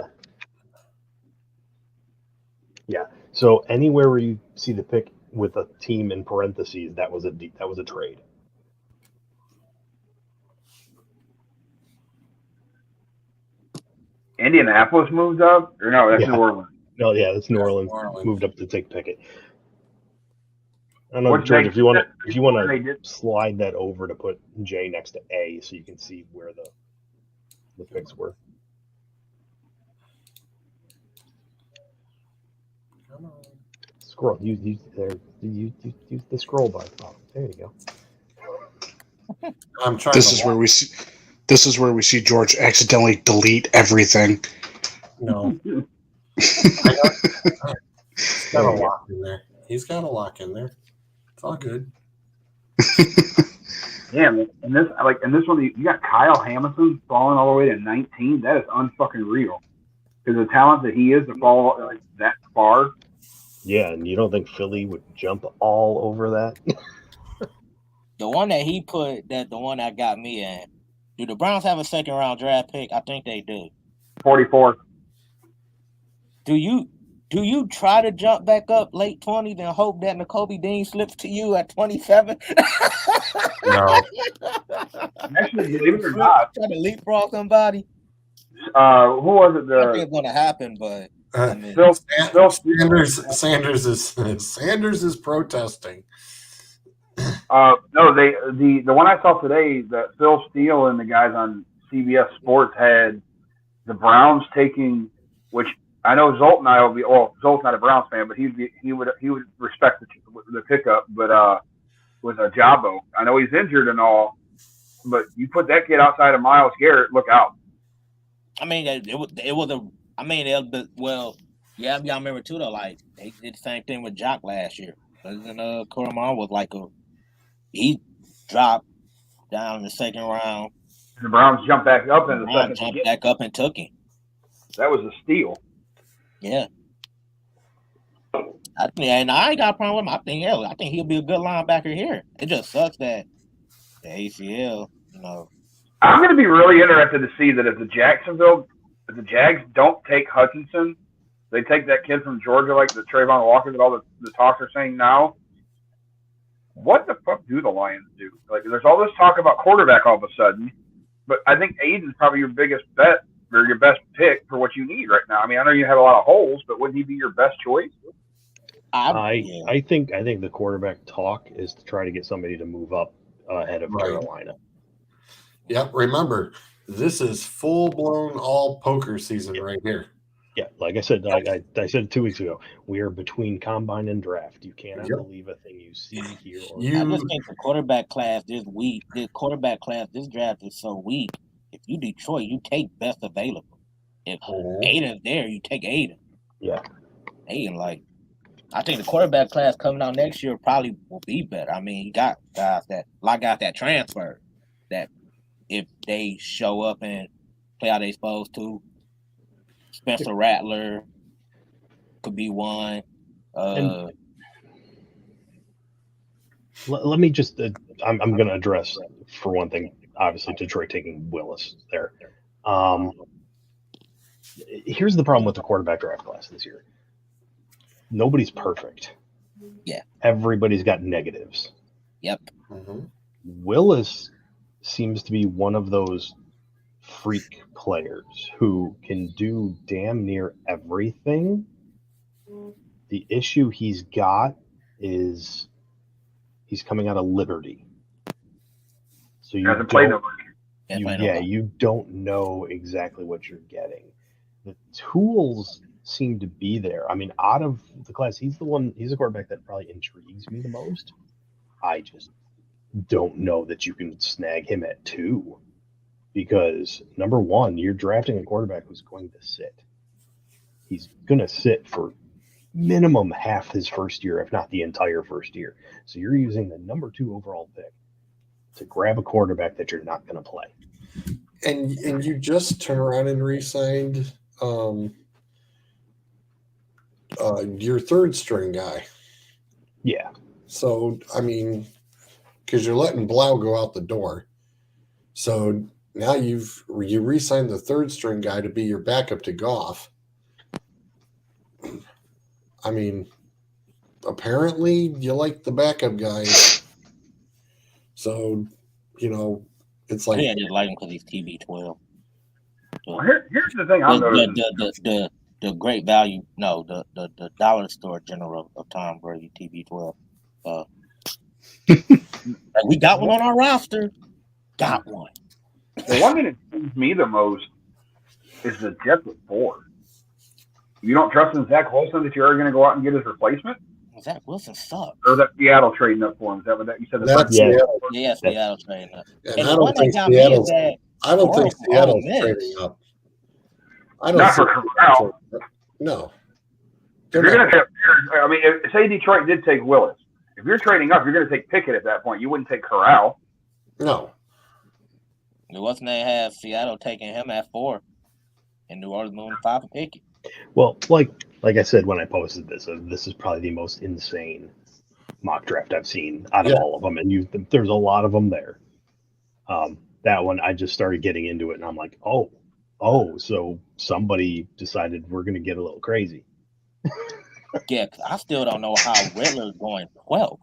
yeah. So anywhere where you see the pick with a team in parentheses, that was a trade. Indianapolis moved up? Or no, that's New Orleans. No, yeah, that's New Orleans. Moved up to take Pickett. I don't know, George, if you want to slide that over to put J next to A so you can see where the picks were. Come on. Scroll. Use the scroll bar. Oh, there you go. I'm trying. This is where we see George accidentally delete everything. No. He's got a lock in there. He's got a lock in there. It's all good. Yeah, man. And this one, you got Kyle Hamilton falling all the way to 19. That is unfucking real. Because the talent that he is to fall like that far. Yeah, and you don't think Philly would jump all over that? The one that he put, the one that got me in. Do the Browns have a second round draft pick? I think they do. 44. Do you try to jump back up late 20s and hope that N'Kobe Dean slips to you at 27? No. Actually, believe it or not, Try to leapfrog somebody. who was it? I think it's going to happen, but I mean, Sanders is protesting. No, the one I saw today, that Phil Steele and the guys on CBS Sports had the Browns taking, which I know Zolt and I will be. Well, Zolt's not a Browns fan, but he would respect the pickup. But with Ajabo, I know he's injured and all, but you put that kid outside of Myles Garrett, look out. I mean, it was a. I mean, well, yeah, y'all remember too though. Like they did the same thing with Jock last year. And Cormon was like he dropped down in the second round. And the Browns jumped back up in the second. Jumped back up and took him. That was a steal. Yeah. I ain't got a problem with him. I think he'll be a good linebacker here. It just sucks that the ACL, I'm going to be really interested to see that if the Jags don't take Hutchinson, they take that kid from Georgia, like the Trayvon Walker that all the talks are saying now. What the fuck do the Lions do? Like, there's all this talk about quarterback all of a sudden, but I think Aiden's probably your biggest bet or your best pick for what you need right now. I mean, I know you have a lot of holes, but wouldn't he be your best choice? I think the quarterback talk is to try to get somebody to move up ahead of Carolina. Yep. Remember, this is full blown all poker season right here. Yeah, like I said, I said 2 weeks ago, we are between combine and draft. You cannot believe a thing you see here. I just think the quarterback class this draft is so weak. If you Detroit, you take best available. If Aiden's there, you take Aiden. Yeah. Aiden, I think the quarterback class coming out next year probably will be better. I mean, you got guys that transfer that if they show up and play how they supposed to, Spencer Rattler could be one. Let me just I'm going to address, for one thing, obviously Detroit taking Willis there. Here's the problem with the quarterback draft class this year. Nobody's perfect. Yeah. Everybody's got negatives. Yep. Mm-hmm. Willis seems to be one of those freak players who can do damn near everything. The issue he's got is he's coming out of Liberty. So you don't know exactly what you're getting. The tools seem to be there. I mean, out of the class, he's a quarterback that probably intrigues me the most. I just don't know that you can snag him at 2 because, number one, you're drafting a quarterback who's going to sit. He's going to sit for minimum half his first year, if not the entire first year. So you're using the number 2 overall pick to grab a quarterback that you're not going to play. And you just turn around and re-signed your third string guy. Yeah. So, I mean, because you're letting Blau go out the door. So now you re-signed the third string guy to be your backup to Goff. I mean, apparently you like the backup guy. So, it's like. I just like him because he's TB12. Well, here's the thing I'm noticing. The great value, the dollar store general of Tom Brady, TB12. We got one on our roster. Got one. The one that intrigues me the most is the Jets at 4. You don't trust in Zach Wilson that you're already going to go out and get his replacement? Zach Wilson sucks. Or that Seattle trading up for him? Is that what you said? Seattle. Yeah, Seattle trading up. And I don't think Seattle's trading up. I don't think Seattle's trading up. Not for Corral. No. If They're you're not. going to, I mean, say Detroit did take Willis. If you're trading up, you're going to take Pickett at that point. You wouldn't take Corral. No. What's name have Seattle taking him at 4, and New Orleans moving 5 for Pickett. Well, like I said when I posted this, this is probably the most insane mock draft I've seen out of all of them, and there's a lot of them there. That one, I just started getting into it, and I'm like, oh, so somebody decided we're going to get a little crazy. Yeah, 'cause I still don't know how Riddler's going 12.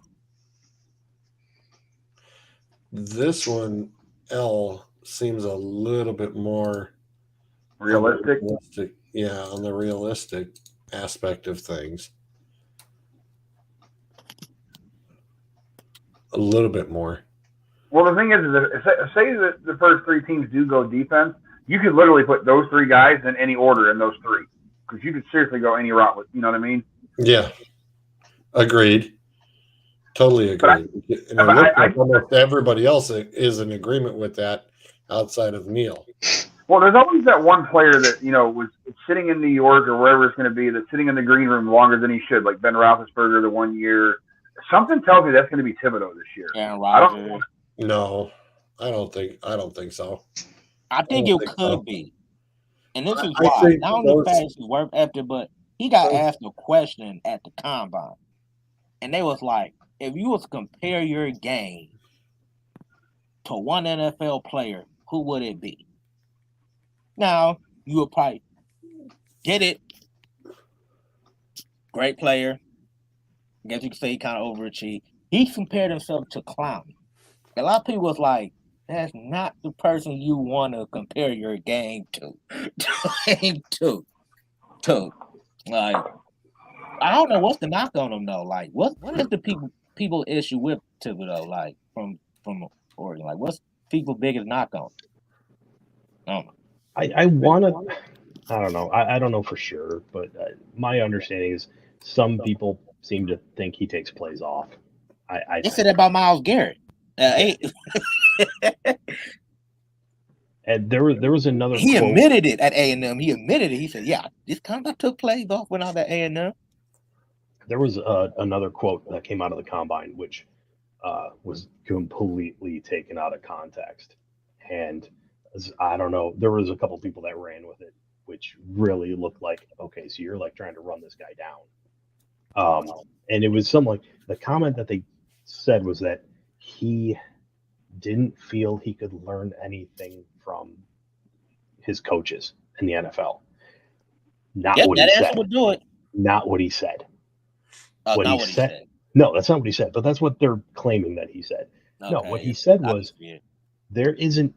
This one, L, seems a little bit more Realistic? Yeah, on the realistic aspect of things. A little bit more. Well, the thing is that say that the first 3 teams do go defense, you could literally put those 3 guys in any order in those 3. Because you could seriously go any route with, you know what I mean? Yeah. Agreed. Totally agreed. And it looks like almost everybody else is in agreement with that outside of Neil. Well, there's always that one player that, was sitting in New York or wherever it's going to be, that's sitting in the green room longer than he should, like Ben Roethlisberger the one year. Something tells me that's going to be Thibodeau this year. Aaron Rodgers. No, I don't think so. I think it could be. And this is why. Not only fast his work ethic, but he got asked a question at the combine. And they was like, if you was to compare your game to one NFL player, who would it be? Now, you would probably get it. Great player. I guess you could say he kind of overachieved. He compared himself to Clowney. A lot of people was like, that's not the person you want to compare your game to. Like, I don't know what's the knock on him though. Like, what is the people issue with Thibodeau? Like from Oregon, like what's people's biggest knock on? I don't know. I want to. I don't know. I don't know for sure, but my understanding is some people seem to think he takes plays off. They said that about Myles Garrett. And there was another. He quote. admitted it at A&M. He admitted it. He said, "Yeah, this kind of took plays off when I was at A&M." There was another quote that came out of the combine, which was completely taken out of context, and I don't know. There was a couple people that ran with it, which really looked like, okay, so you're like trying to run this guy down. And it was something like the comment that they said was that he didn't feel he could learn anything from his coaches in the NFL. Not what he said. Would do it. Not what he said. What he said. No, that's not what he said, but that's what they're claiming that he said. Okay. No, what he said was there isn't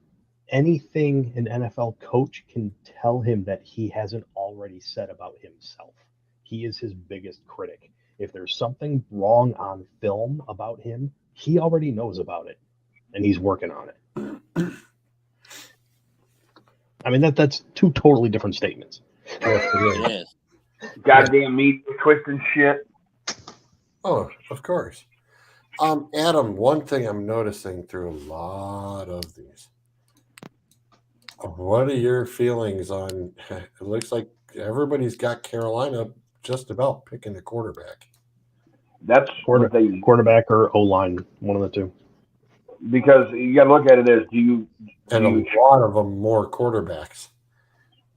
anything an NFL coach can tell him that he hasn't already said about himself. He is his biggest critic. If there's something wrong on film about him, he already knows about it, and he's working on it. I mean, that's 2 totally different statements. It is. Goddamn meat twisting shit. Oh, of course. Adam, one thing I'm noticing through a lot of these. What are your feelings on? It looks like everybody's got Carolina just about picking a quarterback. That's quarterback or O-line, one of the 2. Because you got to look at it as a lot of them more quarterbacks.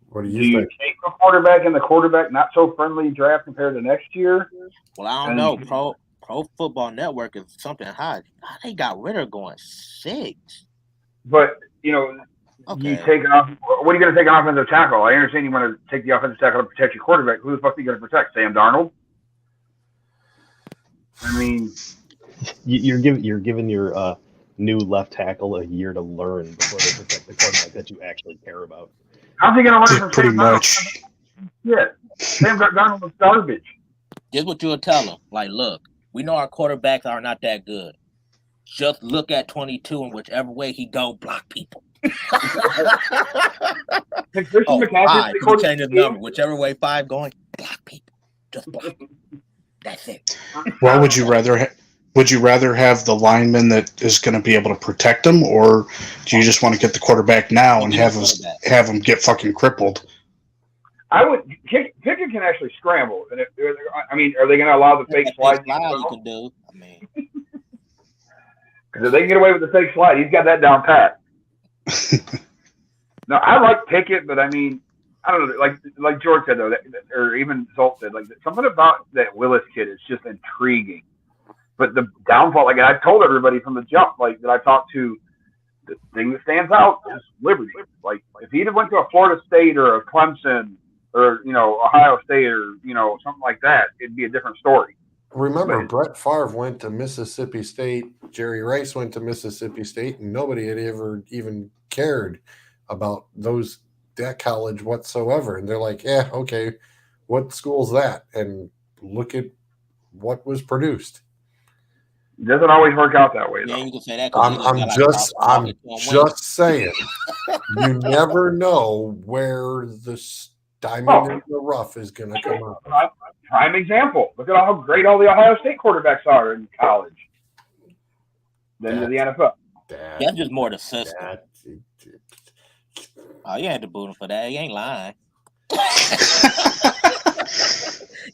What do you think? Take a quarterback in the quarterback not so friendly draft compared to next year? Well, I don't know. Pro Football Network is something high. They got Ritter going 6. But you take off. What are you going to take an offensive tackle? I understand you want to take the offensive tackle to protect your quarterback. Who the fuck are you going to protect? Sam Darnold? I mean, you're giving your new left tackle a year to learn before they protect the quarterback that you actually care about. How's he going to learn from pretty Sam much? Yeah, Sam Darnold was garbage. This is what you'll tell them. Like, look, we know our quarterbacks are not that good. Just look at 22 and whichever way he go, block people. Five. You change his number. Whichever way 5 going, block people. Just block. That's it. Well, would you rather have the lineman that is going to be able to protect him, or do you just want to get the quarterback now and have him get fucking crippled? I would Pickett can actually scramble, and I mean, are they going to allow the fake slide? You can do. I mean, because if they can get away with the fake slide, he's got that down pat. No, I like Pickett, but I mean, I don't know, like George said though, or even Zolt said, like something about that Willis kid is just intriguing. But the downfall, like I told everybody from the jump, like that I talked to, the thing that stands out is Liberty. Like if he'd have went to a Florida State or a Clemson or Ohio State or something like that, it'd be a different story. Remember, Brett Favre went to Mississippi State. Jerry Rice went to Mississippi State, and nobody had ever even cared about that college whatsoever. And they're like, "Yeah, okay, what school's that?" And look at what was produced. It doesn't always work out that way, though. Yeah, you can say that. I'm just saying, you never know where the diamond in the rough is going to come out. Prime example. Look at how great all the Ohio State quarterbacks are in college. Then to the NFL. That's just more the system. Oh, you had to boot him for that. You ain't lying.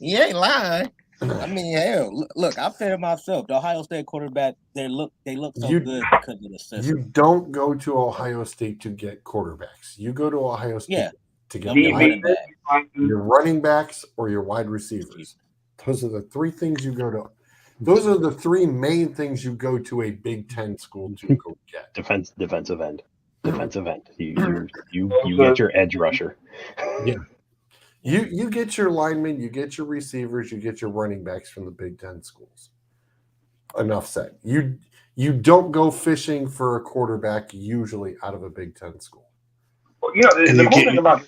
You ain't lying. I mean, hell, look, I said myself, the Ohio State quarterback, they look so good because of the system. You don't go to Ohio State to get quarterbacks. You go to Ohio State to get your running backs or your wide receivers. Those are the three things you go to. Those are the three main things you go to a Big Ten school to go get. Defensive end. You get your edge rusher. Yeah. You get your linemen, you get your receivers, you get your running backs from the Big Ten schools. Enough said. You don't go fishing for a quarterback usually out of a Big Ten school. Well, the cool thing about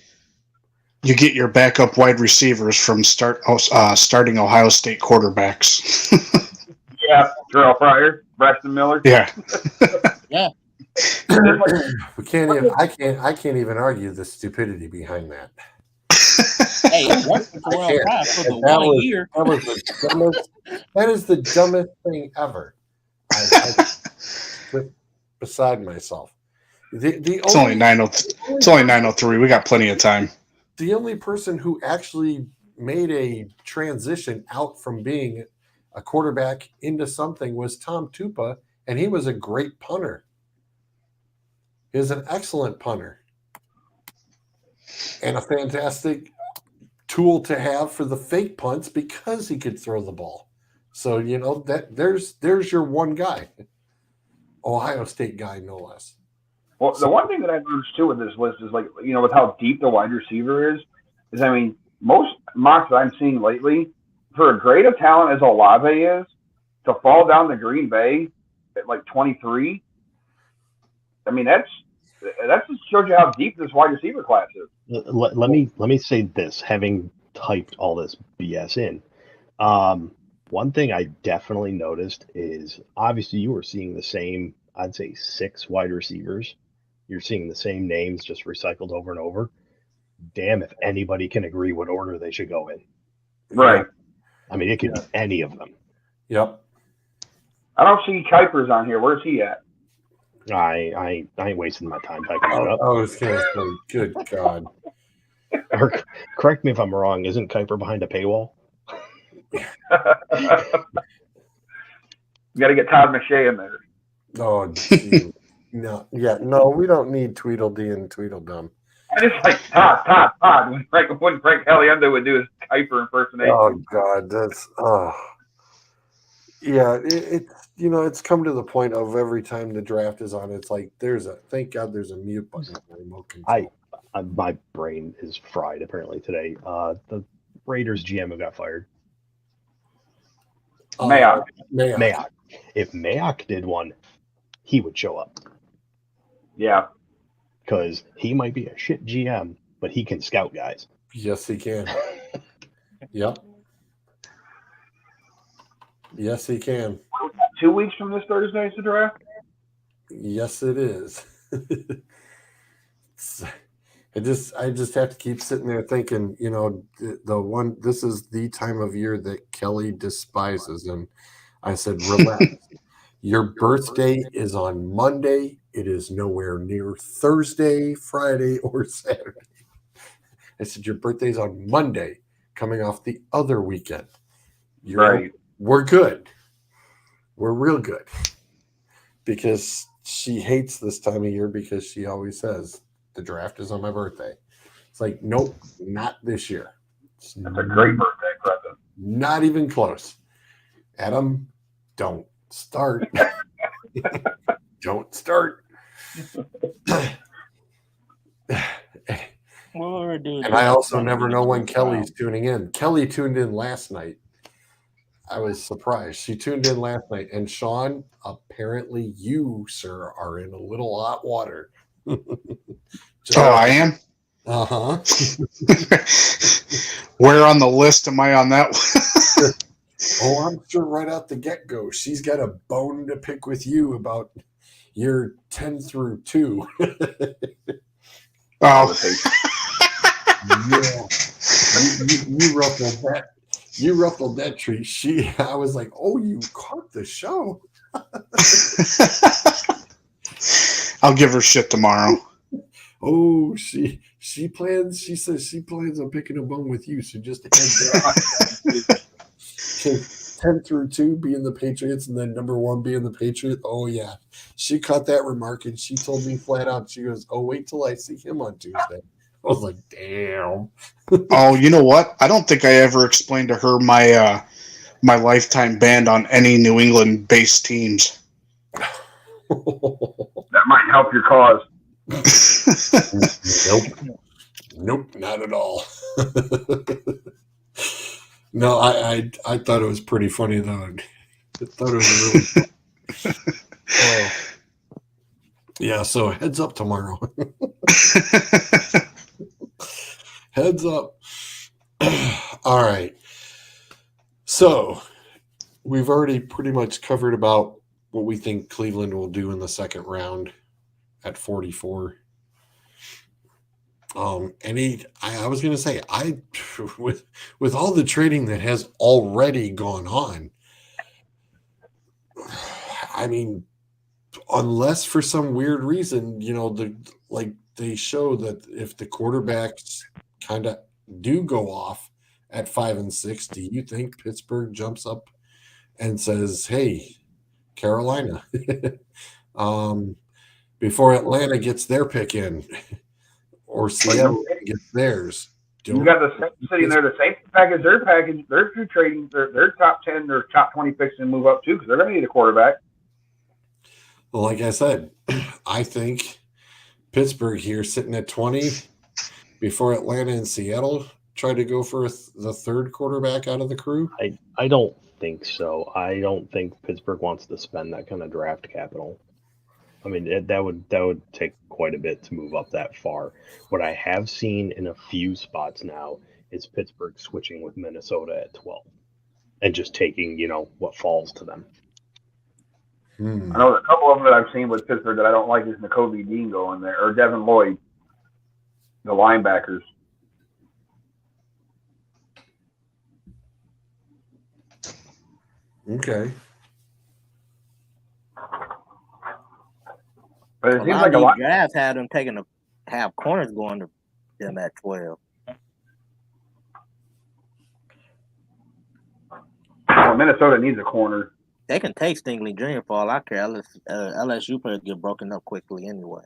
you get your backup wide receivers from starting Ohio State quarterbacks. Yeah, Terrell Pryor, Braxton Miller. Yeah. Yeah. We can't even. I can't even argue the stupidity behind that. Hey, it worked for Terrell Pryor for the 1 year. That is the dumbest thing ever. I quit beside myself. It's only 9:03. We got plenty of time. The only person who actually made a transition out from being a quarterback into something was Tom Tupa, and he was a great punter. He was an excellent punter and a fantastic tool to have for the fake punts because he could throw the ball. So that there's your one guy, Ohio State guy, no less. Well, the one thing that I've noticed too with this list is with how deep the wide receiver is I mean, most mocks that I'm seeing lately, for a grade of talent as Olave is, to fall down to Green Bay at like 23, I mean, that just shows you how deep this wide receiver class is. Let me say this, having typed all this BS in. One thing I definitely noticed is obviously you were seeing the same, I'd say 6 wide receivers. You're seeing the same names just recycled over and over. Damn if anybody can agree what order they should go in. Right. I mean, it could be any of them. Yep. I don't see Kuipers on here. Where's he at? I ain't wasting my time typing that up. I was going to say, good God. Or, correct me if I'm wrong. Isn't Kuiper behind a paywall? You got to get Todd McShay in there. Oh, geez. No, we don't need Tweedledee and Tweedledum. I just like Todd. When Frank Caliendo would do his Kuiper impersonation. Oh God, that's yeah. It's come to the point of every time the draft is on, it's like thank God there's a mute button on the remote control. My brain is fried apparently today. The Raiders GM who got fired. Mayock. If Mayock did one, he would show up. Yeah. Because he might be a shit GM, but he can scout guys. Yes, he can. Yep. Yes, he can. 2 weeks from this Thursday is the draft? Yes, it is. I just have to keep sitting there thinking, this is the time of year that Kelly despises. And I said, relax. Your birthday is on Monday. It is nowhere near Thursday, Friday, or Saturday. I said, your birthday's on Monday, coming off the other weekend. Right. We're good. We're real good. Because she hates this time of year because she always says, the draft is on my birthday. It's like, nope, not this year. That's a great birthday present. Not even close. Adam, don't start. Don't start. And I also never know when Kelly's tuning in. Kelly tuned in last night. I was surprised. She tuned in last night. And Sean, apparently you, sir, are in a little hot water. I am? Uh-huh. Where on the list am I on that one? Oh, I'm sure right out the get-go. She's got a bone to pick with you about year 10 through 2. Oh. Yeah. You ruffled that. You ruffled that tree. I was like, oh, you caught the show. I'll give her shit tomorrow. Oh, she says she plans on picking a bone with you. So just heads up. 10 through 2 being the Patriots and then number 1 being the Patriot. Oh, yeah. She caught that remark and she told me flat out, she goes, oh, wait till I see him on Tuesday. I was like, damn. Oh, you know what? I don't think I ever explained to her my my lifetime ban on any New England-based teams. That might help your cause. Nope, not at all. No, I thought it was pretty funny though. I thought it was really fun. Yeah, so heads up tomorrow. Heads up. All right. So we've already pretty much covered about what we think Cleveland will do in the second round at 44. I was going to say, with all the trading that has already gone on, I mean, unless for some weird reason, they show that if the quarterbacks kind of do go off at 5 and 6, do you think Pittsburgh jumps up and says, hey, Carolina, before Atlanta gets their pick in, or Seattle gets theirs? You got the same sitting there, the same package. They're trading their top 10 or top 20 picks and move up too because they're going to need a quarterback. Well, like I said, I think Pittsburgh here sitting at 20 before Atlanta and Seattle try to go for the third quarterback out of the crew. I don't think so. I don't think Pittsburgh wants to spend that kind of draft capital. I mean, that would take quite a bit to move up that far. What I have seen in a few spots now is Pittsburgh switching with Minnesota at 12 and just taking, what falls to them. I know a couple of them that I've seen with Pittsburgh that I don't like is Nakobe Dean going there, or Devin Lloyd, the linebackers. Okay. But it seems like a lot. Drafts had them have corners going to them at 12. Well, Minnesota needs a corner. They can take Stingley Jr. for all I care. LSU players get broken up quickly anyway.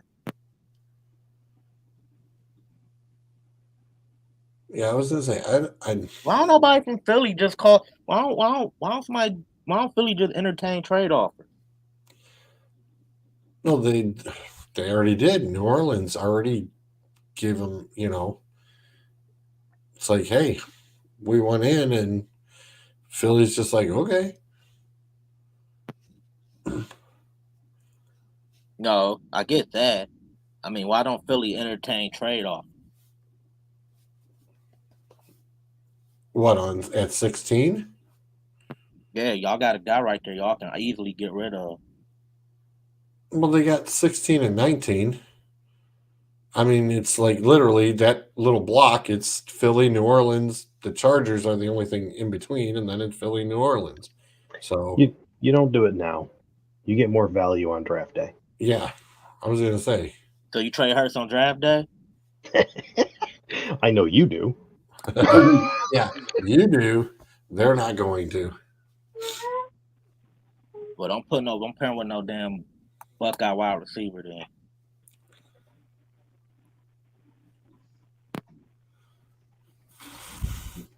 Yeah, I was gonna say why don't nobody from Philly just call? Why don't Philly just entertain trade offers? No, they already did. New Orleans already gave them. It's like, hey, we went in, and Philly's just like, okay. No, I get that. I mean, why don't Philly entertain trade offers? What, at 16? Yeah, y'all got a guy right there y'all can easily get rid of. Well, they got 16 and 19. I mean, it's like literally that little block. It's Philly, New Orleans. The Chargers are the only thing in between, and then it's Philly, New Orleans. So you don't do it now. You get more value on draft day. Yeah, I was going to say. So you trade Hurts on draft day? I know you do. Yeah, you do. They're not going to. But I'm pairing with no damn Buckeye wide receiver then.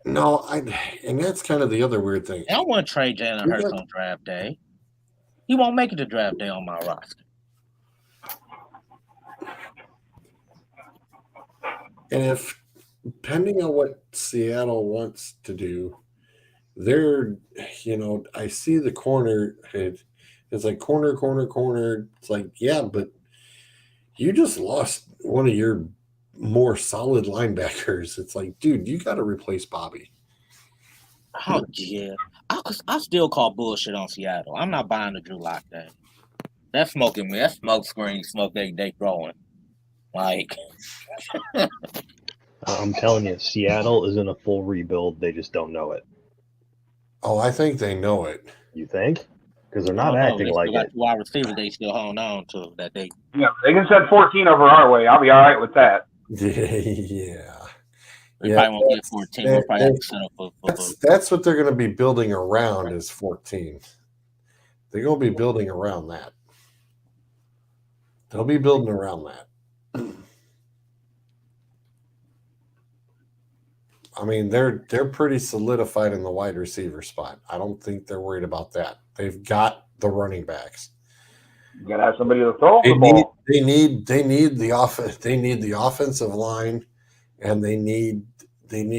No, and that's kind of the other weird thing. I don't want to trade Jalen Hurts on draft day. He won't make it to draft day on my roster. And if, depending on what Seattle wants to do, they're, I see the corner. It's like corner. It's like, yeah, but you just lost one of your more solid linebackers. It's like, dude, you got to replace Bobby. Oh, yeah. I still call bullshit on Seattle. I'm not buying the Drew Lock thing. That's smoking me. That's smoke screen smoke they throwing. Like, I'm telling you, Seattle is in a full rebuild. They just don't know it. Oh, I think they know it. You think? Because they're not acting like got it. two wide receivers they still hold on to that they. Yeah, they can set 14 over our way. I'll be all right with that. Yeah. They probably won't get 14. We'll probably have to set up for that's what they're going to be building around is 14. They're going to be building around that. They'll be building around that. I mean, they're pretty solidified in the wide receiver spot. I don't think they're worried about that. They've got the running backs. You gotta have somebody to throw the ball. They need the offense. They need the offensive line, and they need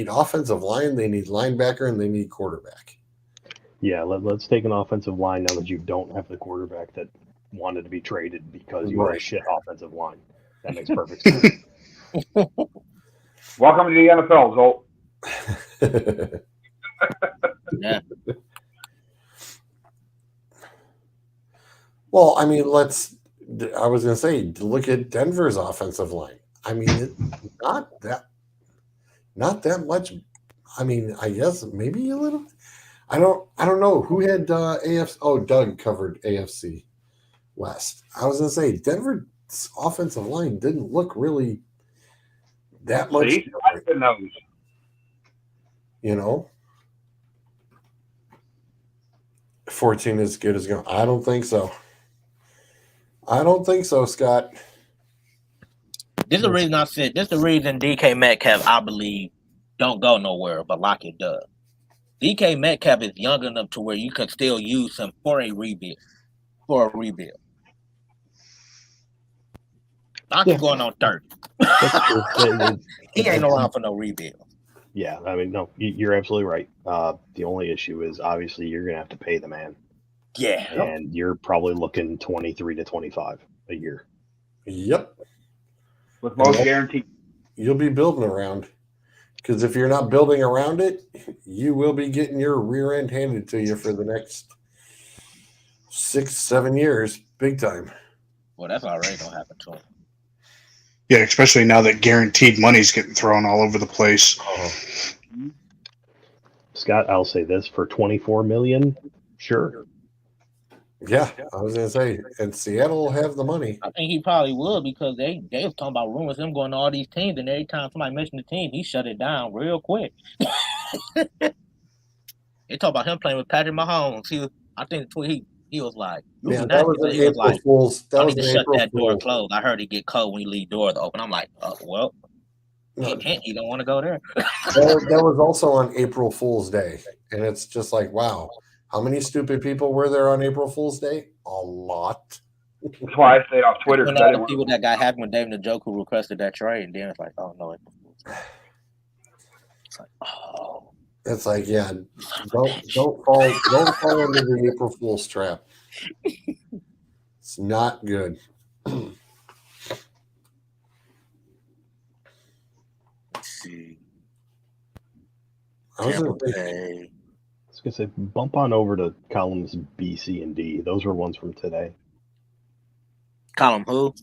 offensive line. They need linebacker, and they need quarterback. Yeah, let's take an offensive line now that you don't have the quarterback that wanted to be traded because you are a shit offensive line. That makes perfect sense. Welcome to the NFL, Zolt. Yeah. Well, I mean, I was going to say, look at Denver's offensive line. I mean, it's not that much. I mean, I guess maybe a little. I don't know who had AFC. Oh, Doug covered AFC West. I was going to say Denver's offensive line didn't look really that much. See? You know, 14 is good as going. I don't think so. Scott. This is the reason I said. This is the reason DK Metcalf, I believe, don't go nowhere, but Lockett does. DK Metcalf is young enough to where you can still use him for a rebuild. Lockett going on 30. That's true. He ain't around for no rebuild. Yeah, I mean, no, you're absolutely right. The only issue is obviously you're going to have to pay the man. Yeah. And you're probably looking 23 to 25 a year. Yep. With most guaranteed. You'll be building around. Because if you're not building around it, you will be getting your rear end handed to you for the next 6-7 years. Big time. Well, that's already going to happen to him. Yeah, especially now that guaranteed money's getting thrown all over the place. Scott, I'll say this, for $24 million, sure. Yeah, I was gonna say, and Seattle will have the money. I think he probably would because they was talking about rumors of him going to all these teams, and every time somebody mentioned the team, he shut it down real quick. They talk about him playing with Patrick Mahomes. I think he was like, yeah, that was an April Fool's. That was an shut April that door Fool's. closed. I heard he get cold when you leave doors open. I'm like, oh, well, he can't. He don't want to go there. that was also on April Fool's Day, and it's just like, wow, how many stupid people were there on April Fool's Day? A lot. That's why I stayed off Twitter. When all the people that got hacked when David Njoku requested that trade, and then it's like, oh no, April Fool's Day. It's like, oh. It's like, yeah, don't fall into the April Fool's trap. It's not good. Let's see. I was going to say, bump on over to columns B, C, and D. Those were ones from today. Column who?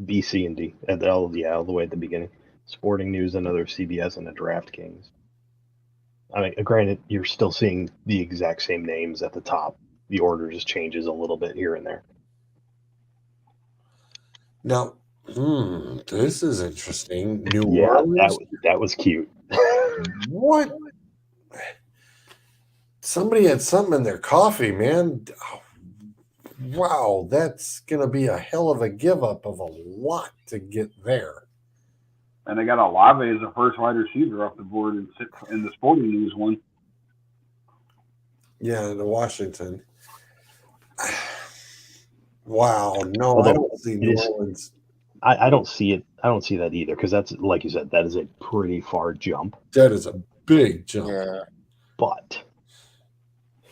B, C, and D. All the way at the beginning. Sporting News, another CBS, and a DraftKings. I mean, granted, you're still seeing the exact same names at the top. The order just changes a little bit here and there. Now, This is interesting. New Yeah, Orleans. that was cute. What? Somebody had something in their coffee, man. Oh, wow, that's gonna be a hell of a give up of a lot to get there. And they got Olave as a first wide receiver off the board in the Sporting News one. Yeah, to Washington. Wow, no, Although I don't see New it's- Orleans. I don't see it. I don't see that either because that's like you said. That is a pretty far jump. That is a big jump. Yeah. But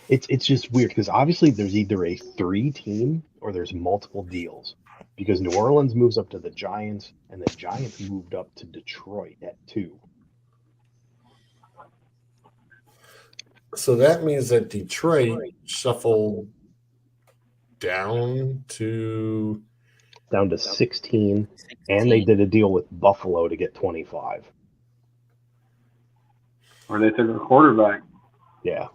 it's just weird because obviously there's either a 3-team or there's multiple deals because New Orleans moves up to the Giants and the Giants moved up to Detroit at 2. So that means that Detroit shuffled down to 16, and they did a deal with Buffalo to get 25. Where they took a quarterback. Yeah.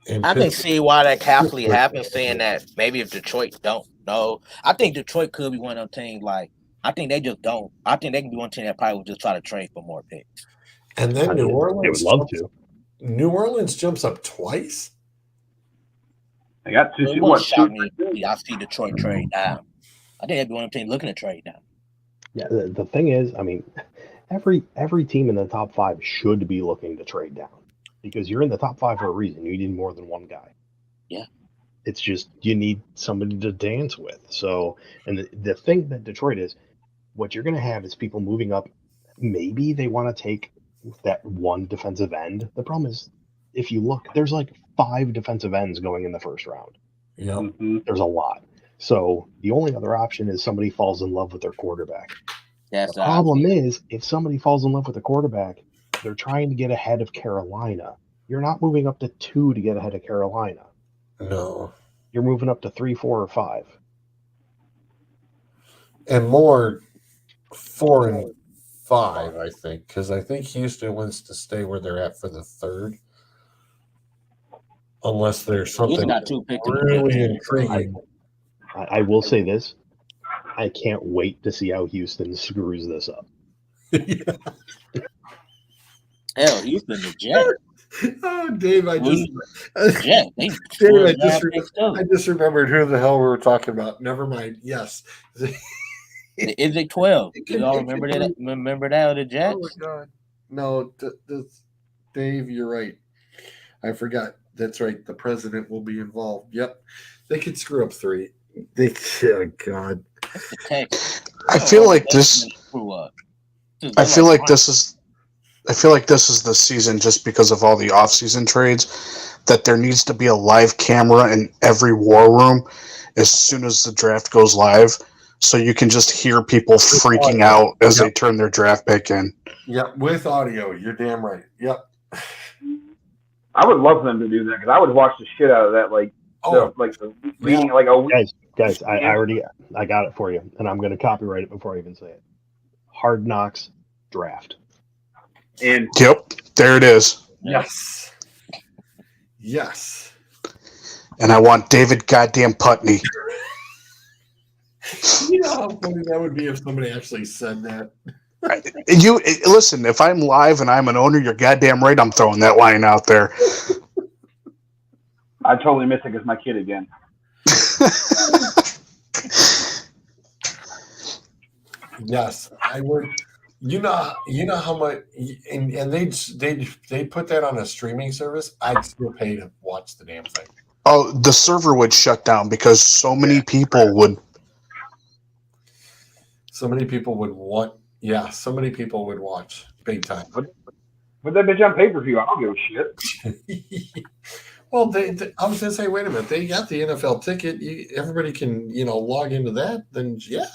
and I can Pittsburgh. see why that actually happens, saying that maybe if Detroit don't know. I think Detroit could be one of them teams, like, I think they just don't. I think they can be one team that probably would just try to trade for more picks. And then New They Orleans would love to. New Orleans jumps up twice. They got It two. won't What? shock Two? me. I see Detroit trade down. I think they'd be one of them teams looking to trade down. Yeah, the thing is, I mean, every team in the top 5 should be looking to trade down because you're in the top 5 for a reason. You need more than one guy. Yeah. It's just you need somebody to dance with. So, and the thing that Detroit is, what you're going to have is people moving up. Maybe they want to take that one defensive end. The problem is, if you look, there's like 5 defensive ends going in the first round. Yep. Mm-hmm. There's a lot. So the only other option is somebody falls in love with their quarterback. That's The problem is, if somebody falls in love with a quarterback, they're trying to get ahead of Carolina. You're not moving up to 2 to get ahead of Carolina. No. You're moving up to 3, 4, or 5. And more 4 and 5, I think, because I think Houston wants to stay where they're at for the 3rd. Unless there's something got 2 picks in the really 15th. intriguing. I will say this. I can't wait to see how Houston screws this up. Hell, Houston, the Jets. Oh, Dave, I just Jets. They Dave, I I just remembered who the hell we were talking about. Never mind. Yes. The Izzy 12. Do y'all remember that? Remember that of the Jets? Oh my God. No, Dave, you're right. I forgot. That's right. The president will be involved. Yep. They could screw up 3. Oh God. That's the Texans. I feel like this. Screw up. I feel like this is. I feel like this is the season, just because of all the off-season trades, that there needs to be a live camera in every war room as soon as the draft goes live, so you can just hear people freaking out as they turn their draft pick in. Yep, with audio. You're damn right. Yep. I would love them to do that because I would watch the shit out of that. Like, the meeting, like a week. Guys, I got it for you, and I'm going to copyright it before I even say it. Hard Knocks draft. And Yep, there it is. Yes. Yes. And I want David goddamn Putney. You know how funny that would be if somebody actually said that. You listen. If I'm live and I'm an owner, you're goddamn right. I'm throwing that line out there. I totally miss it because my kid again. Yes, I would. You know how much, and they put that on a streaming service. I'd still pay to watch the damn thing. Oh, the server would shut down because so many people would. So many people would want. Yeah, so many people would watch big time. Put that bitch on pay-per-view. I don't give a shit. Well, I was gonna say, wait a minute. They got the NFL ticket. Everybody can, log into that. Then yeah,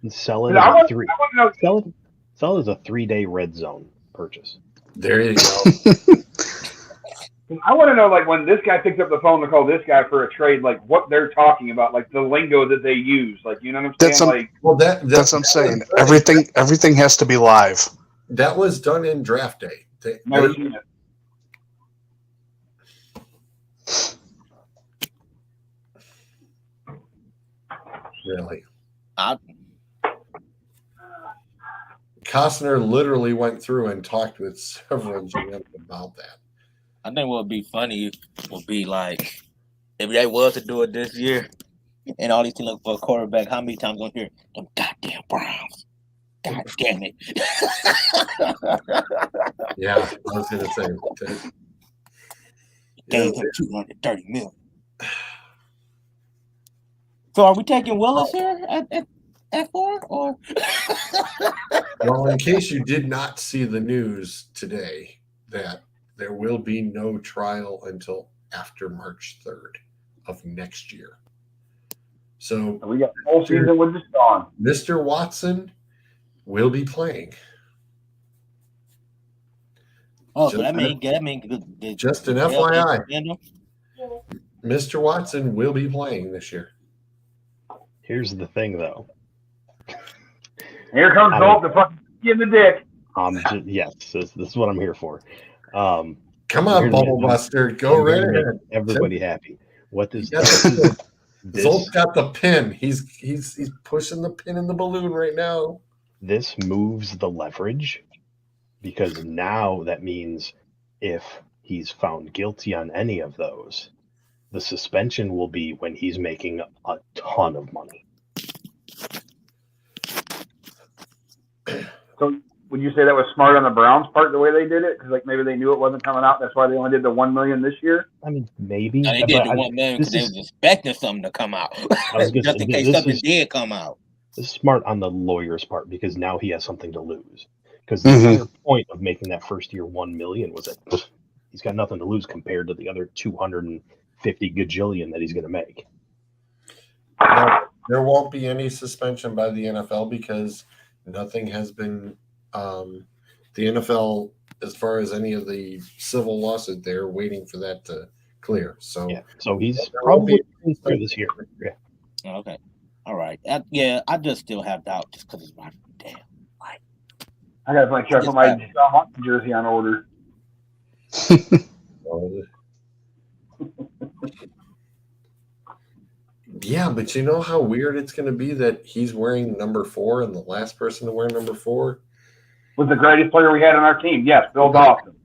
Sell it I as want a 3. to know. Sell it as a 3-day red zone purchase. there you go. I want to know, like, when this guy picks up the phone to call this guy for a trade, like, what they're talking about, like, the lingo that they use. Like, you know what I'm saying? Well, that's what I'm saying. Everything has to be live. That was done in draft day. Never seen it. Really? Costner literally went through and talked with several GMs about that. I think what would be funny would be like if they was to do it this year, and all these teams look for a quarterback. How many times on here? Them goddamn Browns. God damn it. Yeah, I was going to say. Gave him $230 million. So are we taking Willis here at 4? Or Well, in case you did not see the news today, that there will be no trial until after March 3rd of next year. So We got the whole season with this on. Mr. Watson will be playing. so that means just an FYI, Mr. Watson will be playing this year. Here's the thing, though. Here comes Bolt to fucking in the dick. Yes, this is what I'm here for. Come on, Bubble Buster, go right ahead. Everybody happy. What does Zolt's got the pin. He's pushing the pin in the balloon right now. This moves the leverage, because now that means if he's found guilty on any of those, the suspension will be when he's making a ton of money. So would you say that was smart on the Browns' part, the way they did it? Because like maybe they knew it wasn't coming out. That's why they only did the $1 million this year. I mean, maybe. No, they did the $1 million because they was expecting something to come out, just in case something did come out. This is smart on the lawyer's part, because now he has something to lose. Because the entire point of making that first year $1 million was that he's got nothing to lose compared to the other 250 gajillion that he's going to make. There won't be any suspension by the NFL because nothing has been. The NFL, as far as any of the civil lawsuit, they're waiting for that to clear. So yeah, so he's probably through this year. Yeah. Okay. All right. I just still have doubt just because it's my damn life. I got to make sure I put my John Watson jersey on order. Yeah, but you know how weird it's going to be that he's wearing number 4 and the last person to wear number 4 was the greatest player we had on our team. Yes, Bill Dawson.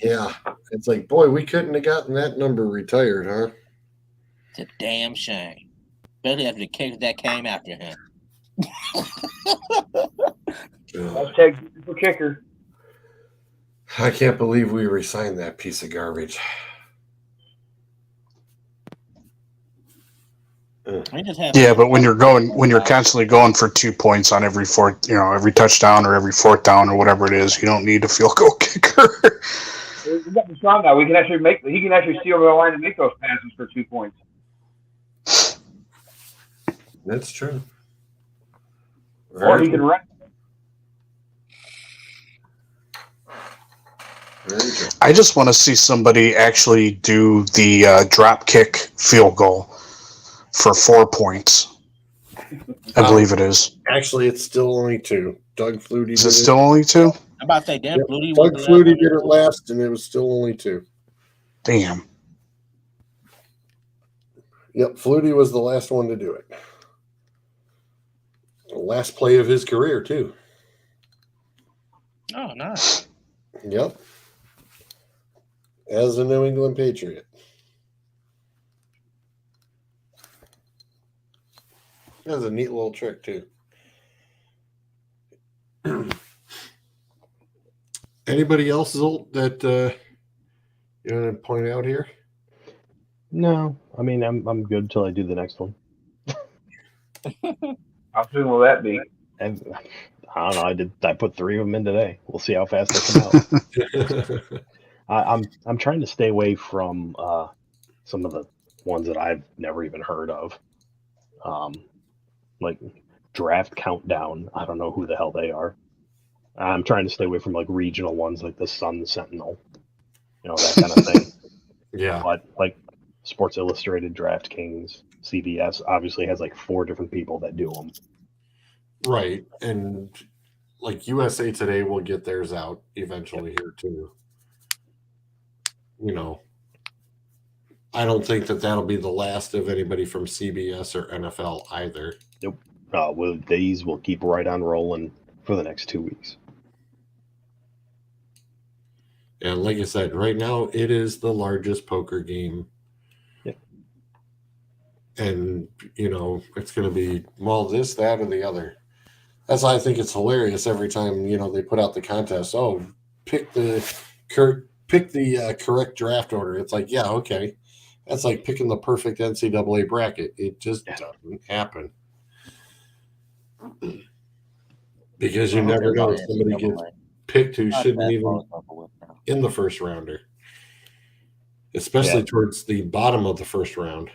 Yeah, it's like, boy, we couldn't have gotten that number retired, huh? It's a damn shame, especially after the kickers that came after him. Hashtag for kicker. I can't believe we re-signed that piece of garbage. Yeah, but when you're constantly going for 2 points on every every touchdown or every fourth down or whatever it is, you don't need a field goal kicker. We got the strong now. He can actually see over the line and make those passes for 2 points. That's true. Or he can run. I just want to see somebody actually do the drop kick field goal for 4 points. I believe it is. Actually, it's still only 2. Doug Flutie. Is it still only 2? I'm about to say, damn, yep. Flutie. Doug Flutie did it last, and it was still only 2. Damn. Yep, Flutie was the last one to do it. The last play of his career, too. Oh, nice. Yep. As a New England Patriot. That's a neat little trick, too. Anybody else, Zolt, that you want to point out here? No, I mean I'm good till I do the next one. How soon will that be? And I don't know. I put 3 of them in today. We'll see how fast they come out. I'm trying to stay away from some of the ones that I've never even heard of. Like Draft Countdown. I don't know who the hell they are. I'm trying to stay away from like regional ones like the Sun Sentinel, that kind of thing. Yeah. But like Sports Illustrated, DraftKings, CBS obviously has like 4 different people that do them. Right. And like USA Today will get theirs out eventually here too. I don't think that that'll be the last of anybody from CBS or NFL either. Nope. these will keep right on rolling for the next 2 weeks. And like I said, right now it is the largest poker game. Yeah. And, it's going to be, well, this, that, or the other. That's why I think it's hilarious every time, they put out the contest. Oh, pick the correct draft order. It's like, yeah, okay. That's like picking the perfect NCAA bracket. It just doesn't happen. Because you never know if somebody gets picked who shouldn't even in the first rounder, especially towards the bottom of the first round.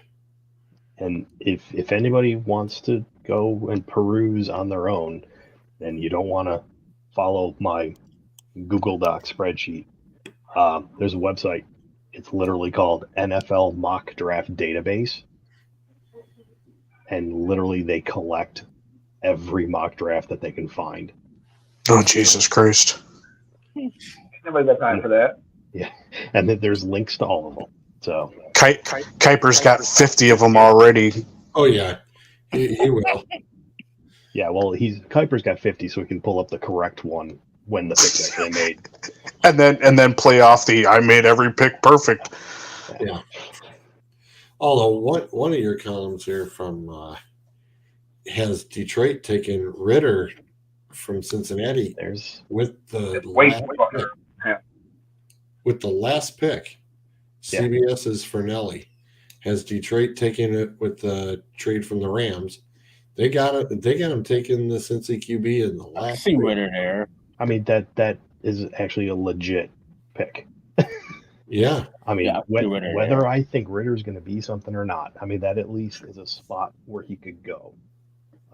And if anybody wants to go and peruse on their own, and you don't want to follow my Google Doc spreadsheet, there's a website. It's literally called NFL Mock Draft Database, and literally they collect every mock draft that they can find. Oh, Jesus Christ. Nobody got time for that. Yeah, and then there's links to all of them. So Kuiper's got 50 of them already. Oh, yeah. He will. Yeah, well, Kuiper's got 50, so we can pull up the correct one when the pick's actually made. And then play off the I made every pick perfect. Yeah. Although one of your columns here from has Detroit taken Ritter from Cincinnati with the last pick. CBS's Fernelli has Detroit taking it with the trade from the Rams. They got it. They got him taking the Cincy QB in the last. I see Ritter there. I mean that is actually a legit pick. Yeah. I mean, whether I think Ritter's going to be something or not, I mean, that at least is a spot where he could go.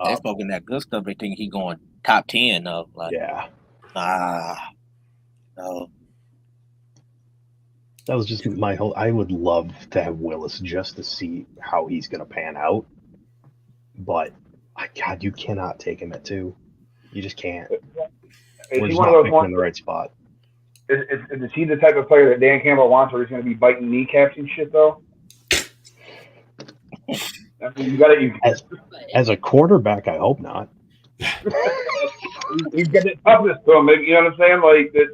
They spoken that good stuff. They think he going top 10 though. Like, yeah. No. That was just my whole. I would love to have Willis just to see how he's going to pan out, but God, you cannot take him at 2. You just can't. We're just not picking in the right spot. Is he the type of player that Dan Campbell wants, where he's going to be biting kneecaps and shit, though? I mean, as a quarterback, I hope not. He's got that toughness to him. You know what I'm saying? Like that.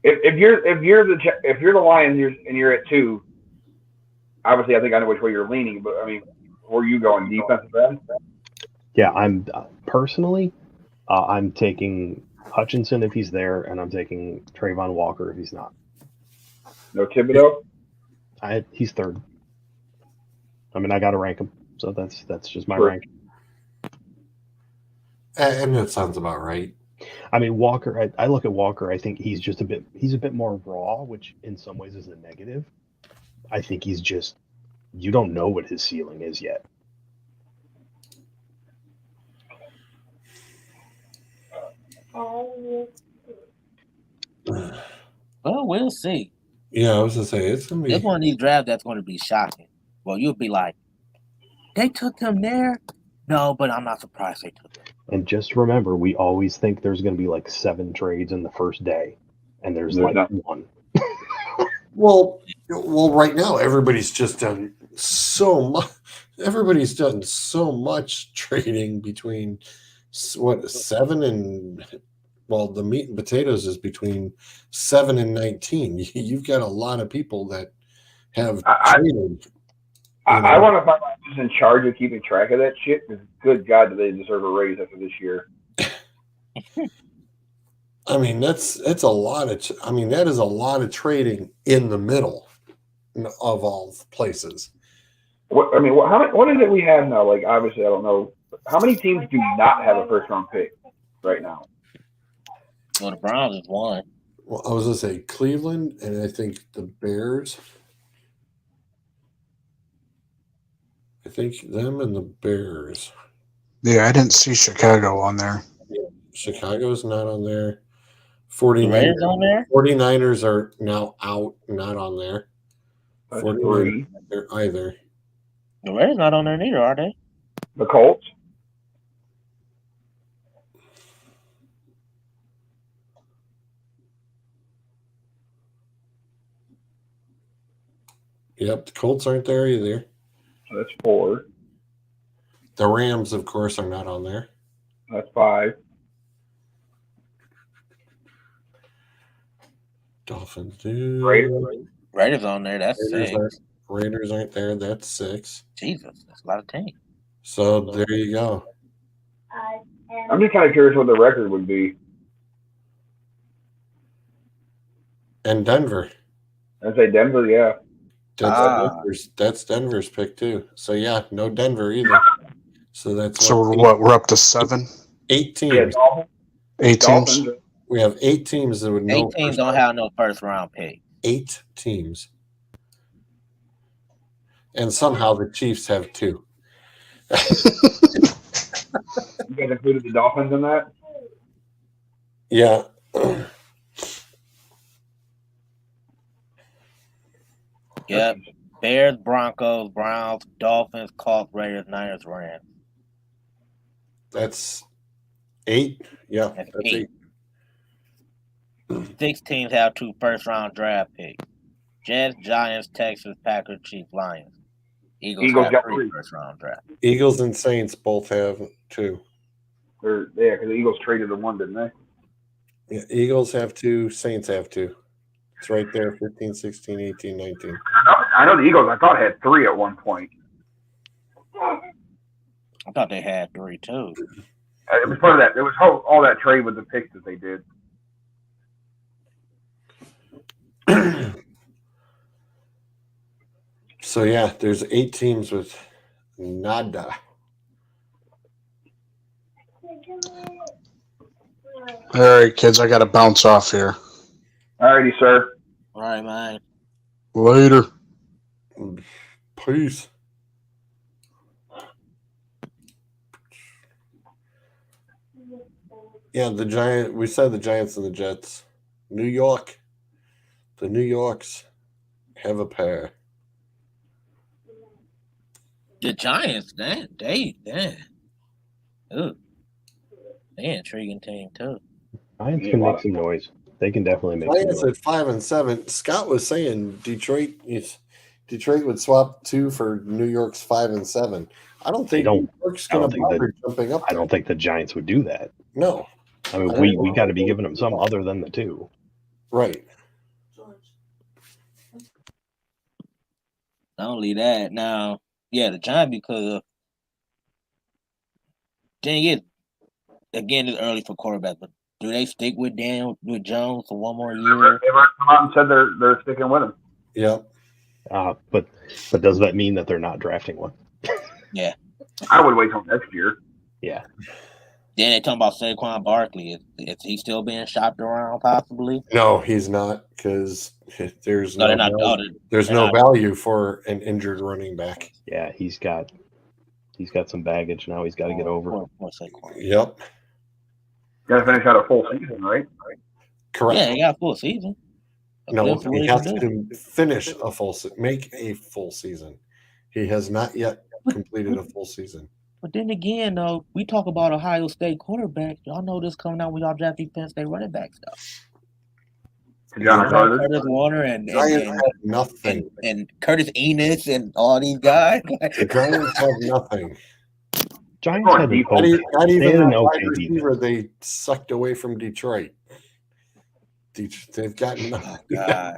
If you're the Lions and you're at 2, obviously I think I know which way you're leaning, but I mean, where are you going, defensive end? Yeah, I'm personally. I'm taking Hutchinson if he's there, and I'm taking Trayvon Walker if he's not. No Thibodeau? He's 3rd. I mean, I got to rank him, so that's just my rank. And that sounds about right. I mean, Walker. I look at Walker. I think he's a bit more raw, which in some ways is a negative. I think he's just, you don't know what his ceiling is yet. Well, we'll see. Yeah, I was gonna say it's gonna be. It's one of these drafts that's going to be shocking. Well, you'll be like, they took him there. No, but I'm not surprised they took him. And just remember, we always think there's going to be like 7 trades in the first day, and there's like not. 1. Well, right now everybody's just done so much. Everybody's done so much trading between 7 and the meat and potatoes is between 7 and 19. You've got a lot of people that have traded. I want to find out who's in charge of keeping track of that shit. Because good God, do they deserve a raise after this year? I mean, that's a lot of. I mean, that is a lot of trading in the middle of all places. What is it we have now? Like, obviously, I don't know. How many teams do not have a first-round pick right now? Well, the Browns is one. Well, I was gonna say Cleveland, and I think the Bears. I think them and the Bears. Yeah, I didn't see Chicago on there. Chicago's not on there. 49ers on there? 49ers are now out, not on there. That's 49ers 3. Either. The Raiders not on there neither, are they? The Colts? Yep, the Colts aren't there either. So that's 4. The Rams, of course, are not on there. That's 5. Dolphins do. Raiders on there. That's Raiders 6. Raiders aren't there. That's 6. Jesus, that's a lot of teams. So there you go. I'm just kind of curious what the record would be. And Denver. I'd say Denver, yeah. That's Denver's pick too. So yeah, no Denver either. So that's So we're up to 7, 8 teams. Yeah, Dolphins. 8 teams. Dolphins. We have 8 teams that would know. 8 teams don't have no first round pick. 8 teams. And somehow the Chiefs have 2. You guys included the Dolphins in that? Yeah. Yep. Bears, Broncos, Browns, Dolphins, Colts, Raiders, Niners, Rams. That's 8. Yeah, That's that's 8. 8. 6 teams have 2 first round draft picks. Jets, Giants, Texans, Packers, Chiefs, Lions. Eagles have got 3 3. first round draft. Eagles and Saints both have 2. Yeah, because the Eagles traded the 1, didn't they? Yeah, Eagles have 2, Saints have 2. It's right there, 15, 16, 18, 19. I know the Eagles, I thought, had 3 at one point. I thought they had 3 too. It was part of that. It was all that trade with the picks that they did. So yeah, there's 8 teams with nada. All right, kids, I got to bounce off here. Alrighty, sir. All right, man. Later. Peace. Yeah, we said the Giants and the Jets. New York. The New Yorks have a pair. The Giants, they an intriguing team too. Giants can make some noise. They can definitely make Giants some noise. at 5 and 7. Scott was saying Detroit would swap 2 for New York's 5 and 7. I don't think New York's going to bother jumping up. I don't think the Giants would do that. No. I mean, we got to be giving them some other than the 2. Right. Not only that, now, yeah, the Giants, because of thing is, again, it's early for quarterback, but do they stick with Jones for one more year? They've come out and said they're sticking with him. Yeah. But does that mean that they're not drafting one? Yeah. I would wait till next year. Yeah. Then they talking about Saquon Barkley. Is he still being shopped around possibly? No, he's not, because there's no value for an injured running back. Yeah, he's got some baggage now. He's got to get over. Yep. Got to finish out a full season, right? Correct. Yeah, he got a full season. No, he has to finish a full make a full season. He has not yet completed a full season. But then again, though, we talk about Ohio State quarterback. Y'all know this coming out when y'all draft these Penn State running back stuff. Curtis Warner and nothing. And Curtis Enos and all these guys. The Giants have nothing. Giants had not even a wide receiver they sucked away from Detroit. They've got nothing. I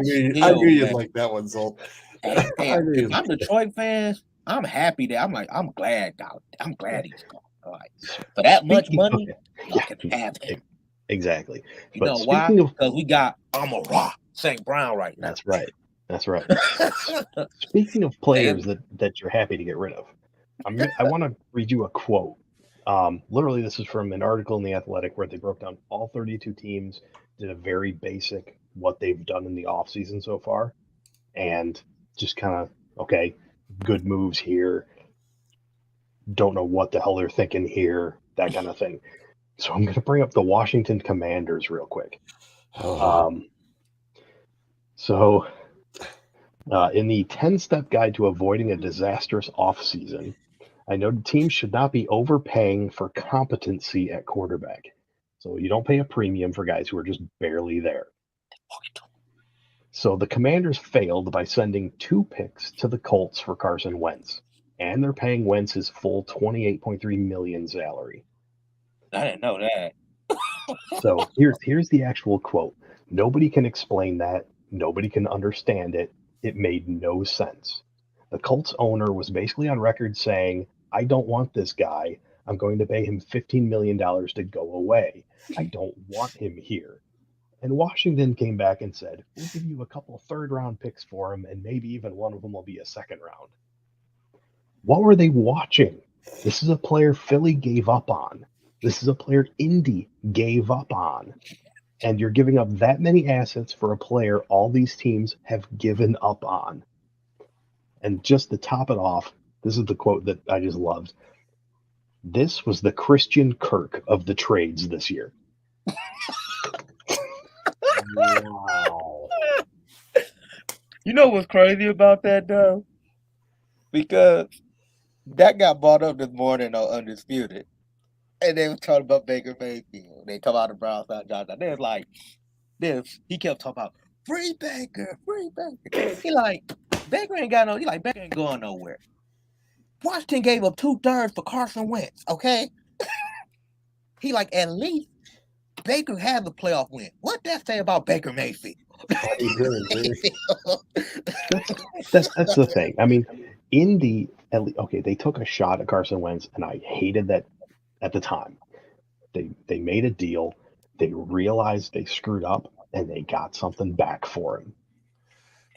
knew you'd like that one, Zolt. If I'm Detroit fans, I'm happy that I'm glad he's gone. Like, for that much money, I can have him. Exactly. You know why? Because we got Amon-Ra St. Brown right now. That's right. Speaking of players that you're happy to get rid of, I want to read you a quote. Literally, this is from an article in The Athletic where they broke down all 32 teams, did a very basic what they've done in the offseason so far, and just kind of, okay, good moves here. Don't know what the hell they're thinking here, that kind of thing. So I'm going to bring up the Washington Commanders real quick. In the 10-step guide to avoiding a disastrous offseason, I know teams should not be overpaying for competency at quarterback. So you don't pay a premium for guys who are just barely there. So the Commanders failed by sending 2 picks to the Colts for Carson Wentz, and they're paying Wentz his full $28.3 million salary. I didn't know that. So here's the actual quote. Nobody can explain that. Nobody can understand it. It made no sense. The Colts owner was basically on record saying, I don't want this guy. I'm going to pay him $15 million to go away. I don't want him here. And Washington came back and said, we'll give you a couple 3rd-round picks for him, and maybe even one of them will be a 2nd round. What were they watching? This is a player Philly gave up on. This is a player Indy gave up on. And you're giving up that many assets for a player all these teams have given up on. And just to top it off, this is the quote that I just loved. This was the Christian Kirk of the trades this year. Wow. You know what's crazy about that, though? Because that got brought up this morning on Undisputed. And they was talking about Baker Mayfield. They talk about the Browns, Johnson. They was like, this. He kept talking about free Baker. He like, Baker ain't got no. He like, Baker ain't going nowhere. Washington gave up 2/3 for Carson Wentz. Okay. He like, at least Baker had the playoff win. What that say about Baker Mayfield? That's the thing. I mean, okay, they took a shot at Carson Wentz, and I hated that at the time. They made a deal. They realized they screwed up, and they got something back for him.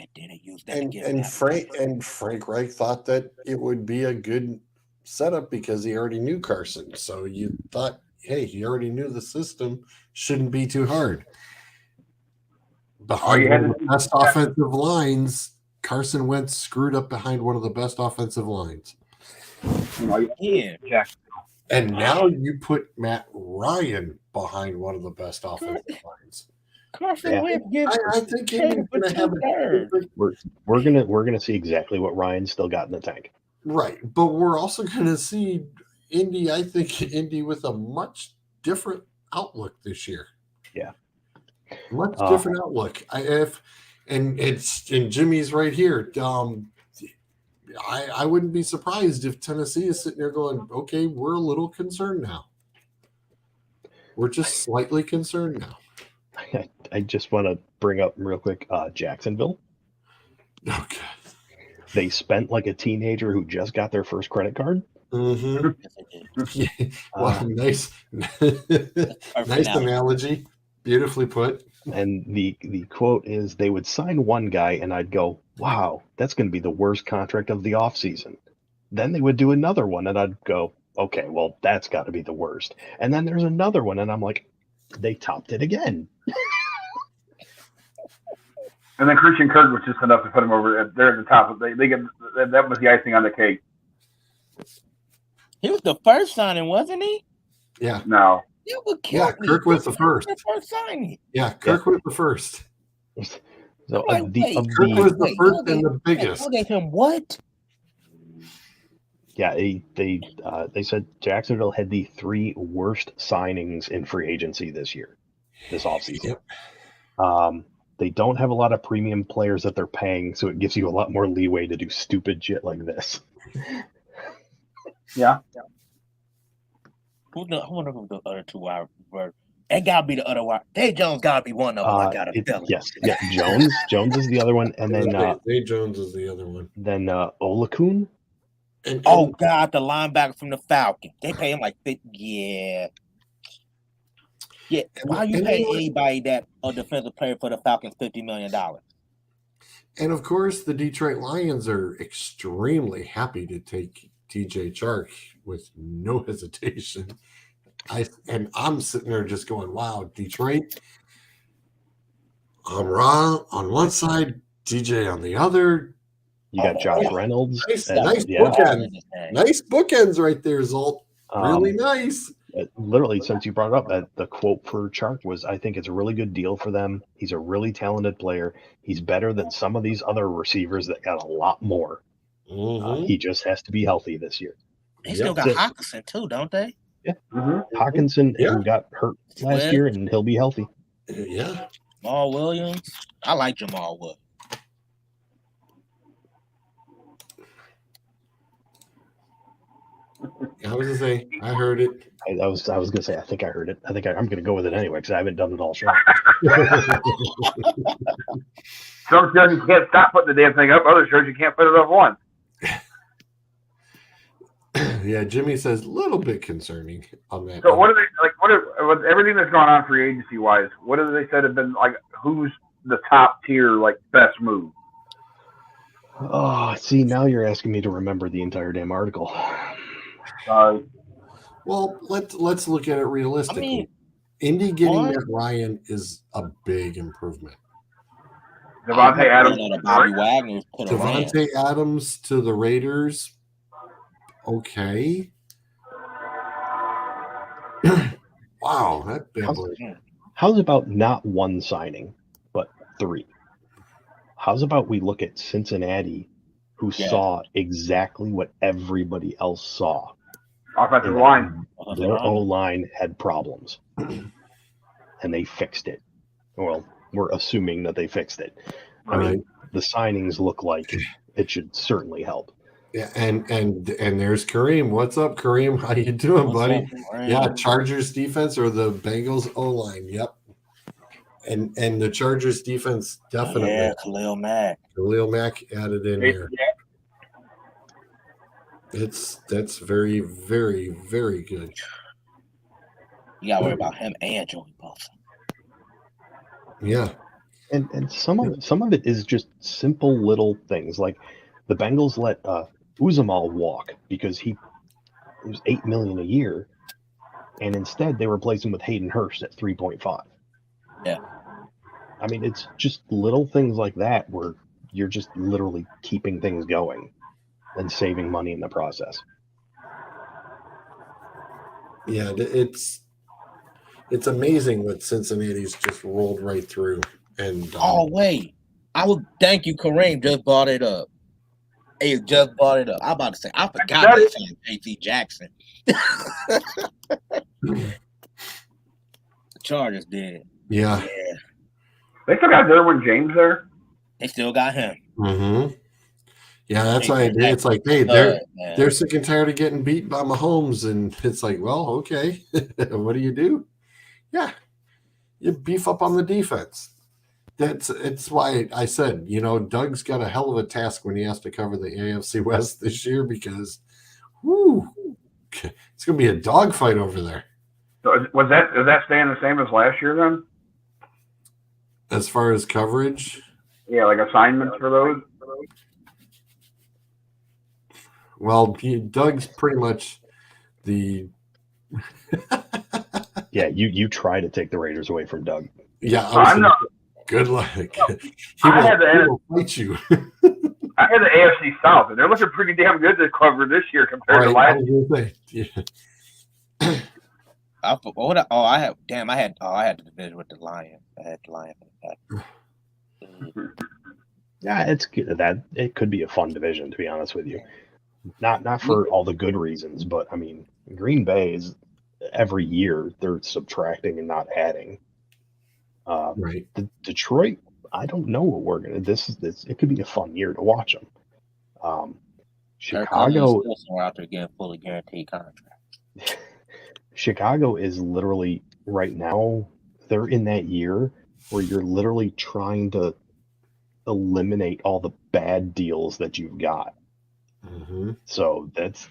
And then they used that Frank Reich thought that it would be a good setup because he already knew Carson. So you thought, hey, he already knew the system, shouldn't be too hard. Behind one of the best offensive lines, Carson Wentz screwed up behind one of the best offensive lines. Yeah. And now you put Matt Ryan behind one of the best offensive lines. Carson Wentz gives. I think he's going to have We're gonna see exactly what Ryan's still got in the tank. Right, but we're also going to see Indy. I think Indy with a much different outlook this year. Yeah, much different outlook. And Jimmy's right here. I wouldn't be surprised if Tennessee is sitting there going, okay, we're a little concerned now. We're just slightly concerned now. I just want to bring up real quick Jacksonville. Okay. They spent like a teenager who just got their first credit card. Mm-hmm. Yeah. Wow, nice analogy. Beautifully put. And the quote is, they would sign one guy and I'd go, wow, that's going to be the worst contract of the offseason. Then they would do another one and I'd go, okay, well, that's got to be the worst. And then there's another one and I'm like, they topped it again. And then Christian Kirk was just enough to put him over there at the top. They get that was the icing on the cake. He was the first signing, wasn't he? Yeah. No. Kirk was the first. First signing. Yeah, Kirk was the first. So Kirk was the first and the biggest. Gave him what? Yeah, they said Jacksonville had the 3 worst signings in free agency this offseason. Yep. They don't have a lot of premium players that they're paying, so it gives you a lot more leeway to do stupid shit like this. Yeah. I wonder who the other 2 are. That gotta be the other one. Dave Jones gotta be one of them. I gotta tell him. Yes, yeah. Jones is the other one, and then Dave Jones is the other one. Then Olakun. Oh God, the linebacker from the Falcons. They pay him like yeah. Why you pay anybody that a defensive player for the Falcons $50 million? And of course, the Detroit Lions are extremely happy to take TJ Chark with no hesitation. I'm sitting there just going, wow, Detroit on Raw on one side, TJ on the other. You got Josh Reynolds. Nice bookends. Nice bookends right there, Zolt. Really nice. Literally, since you brought it up, the quote for Chark was, I think it's a really good deal for them. He's a really talented player. He's better than some of these other receivers that got a lot more. Mm-hmm. He just has to be healthy this year. They still got Hockenson too, don't they? Yeah. Mm-hmm. Hockenson who got hurt last year, and he'll be healthy. Yeah. Jamal Williams. I like Jamal Williams. I was gonna say, I heard it. I was gonna say, I think I heard it. I'm gonna go with it anyway because I haven't done it all show. Some shows you can't stop putting the damn thing up. Other shows you can't put it up once. Yeah, Jimmy says a little bit concerning on that. So what are they like? With everything that's gone on free agency wise? What have they said have been like? Who's the top tier like best move? Oh, see, now you're asking me to remember the entire damn article. Well, let's look at it realistically. I mean, Indy getting what? Matt Ryan is a big improvement. Devontae Adams. Bobby Wagner's put a ram. Devontae Adams to the Raiders. Okay. Wow, that bad boy. How's about not one signing, but 3? How's about we look at Cincinnati, who saw exactly what everybody else saw? Offensive line. Their O-line had problems, and they fixed it. Well, we're assuming that they fixed it. I mean, the signings look like it should certainly help. Yeah, and there's Kareem. What's up, Kareem? How you doing, buddy? Yeah, Chargers defense or the Bengals O-line. Yep. And the Chargers defense definitely. Yeah, Khalil Mack. Khalil Mack added in there. That's very, very, very good. You gotta worry about him and Joey Bosa. Yeah. And some of it is just simple little things like the Bengals let Uzamal walk because he was $8 million a year, and instead they replaced him with Hayden Hurst at 3.5. Yeah. I mean, it's just little things like that where you're just literally keeping things going and saving money in the process. Yeah, it's amazing what Cincinnati's just rolled right through. And oh wait, I would thank you. Kareem just brought it up. He just brought it up. I'm about to say I forgot they signed J.C. Jackson. The Chargers did. Yeah. They still got Derwin James there. They still got him. Mm-hmm. Yeah, that's why it's like, hey, they're sick and tired of getting beat by Mahomes, and it's like, well, okay, what do? Yeah, you beef up on the defense. It's why I said, Doug's got a hell of a task when he has to cover the AFC West this year because, it's going to be a dogfight over there. So is that staying the same as last year then? As far as coverage? Yeah, like assignments for those? Well, Doug's pretty much the... Yeah, you try to take the Raiders away from Doug. Yeah, I'm not... Good luck. He will fight you. I had the AFC South, and they're looking pretty damn good to cover this year compared to last year. Yeah. I had the division with the Lions. I had the Lions. Yeah, it's good. It could be a fun division, to be honest with you. Not for all the good reasons, but I mean, Green Bay is every year they're subtracting and not adding. Right. Detroit, I don't know what we're gonna. This it could be a fun year to watch them. Chicago still out there getting fully guaranteed contracts. Chicago is literally right now. They're in that year where you're literally trying to eliminate all the bad deals that you've got. Mm-hmm. So that's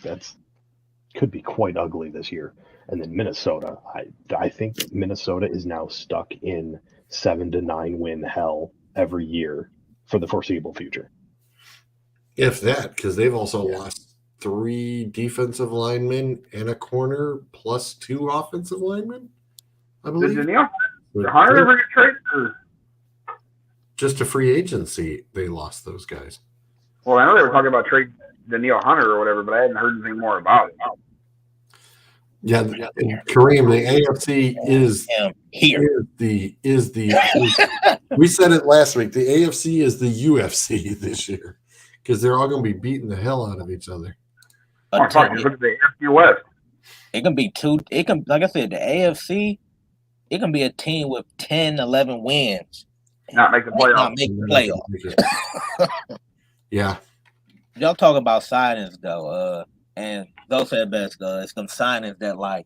could be quite ugly this year. And then Minnesota, I think that Minnesota is now stuck in 7 to 9 win hell every year for the foreseeable future. If that, because they've also lost 3 defensive linemen and a corner plus 2 offensive linemen, I believe. Did Hunter ever get traded? Or? Just a free agency, they lost those guys. Well, I know they were talking about trading Danielle Hunter or whatever, but I hadn't heard anything more about it. Yeah, Kareem, the AFC is we said it last week. The AFC is the UFC this year because they're all going to be beating the hell out of each other. Look at the AFC West. It can be two. It can, like I said, the AFC it can be a team with 10, 11 wins. Not make the Might playoffs. not make the They're not playoffs. gonna make it. Yeah. Y'all talk about signings though, and those said best though. It's some signings that like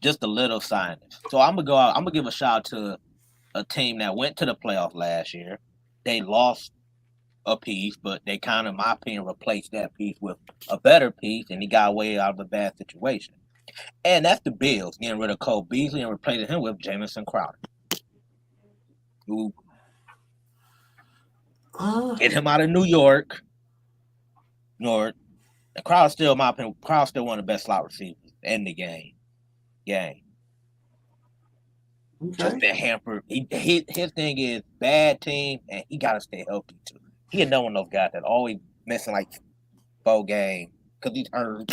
just a little signings. So I'm gonna go out. I'm gonna give a shout out to a team that went to the playoff last year. They lost a piece, but they kind of, in my opinion, replaced that piece with a better piece, and he got away out of a bad situation. And that's the Bills getting rid of Cole Beasley and replacing him with Jamison Crowder. Who get him out of New York. And Crowder's still, in my opinion, Crowder's still one of the best slot receivers in the game. Just been hampered. His thing is bad team, and he gotta stay healthy too. He another one of those guys that always missing like 4 games because he's hurt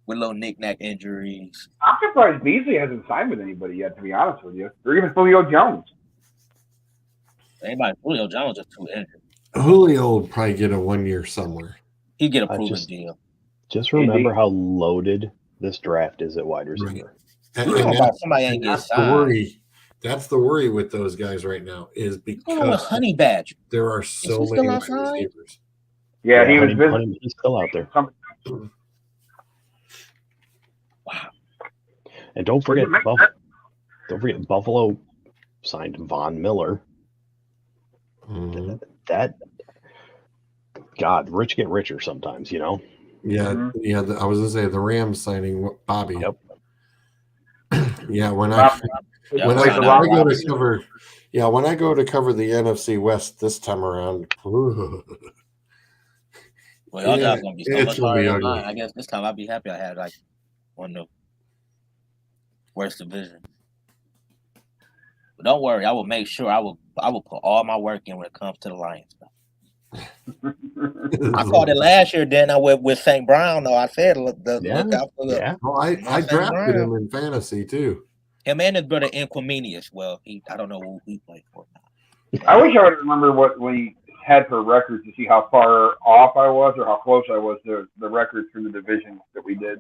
with little knick-knack injuries. I'm surprised Beasley hasn't signed with anybody yet, to be honest with you. Or even Julio Jones. Julio Jones is too injured. Julio will probably get a 1 year somewhere. He'd get a proven deal. Just remember how loaded this draft is at wide receiver. And somebody ain't get that's the signed. worry. That's the worry with those guys right now is because Honey Badger. there are so he many still wide outside? receivers. Yeah, he was busy. He's still out there. Wow. And don't forget Buffalo signed Von Miller. That God, rich get richer sometimes, you know. Yeah, yeah. I was gonna say the Rams signing Bobby. Yep. Yeah, when I go to cover, when I go to cover the NFC West this time around. Well, y'all job's gonna be so much harder than mine. I guess this time I'll be happy I had like one of the worst division. But don't worry, I will make sure I will put all my work in when it comes to the Lions. I called it last year, then I went with St. Brown, though. I said look out for the Well, I drafted him in fantasy too. Him and his brother Inquiminius. Well, I don't know who he played for now. I wish I would remember what we had for records to see how far off I was or how close I was to the records for the division that we did.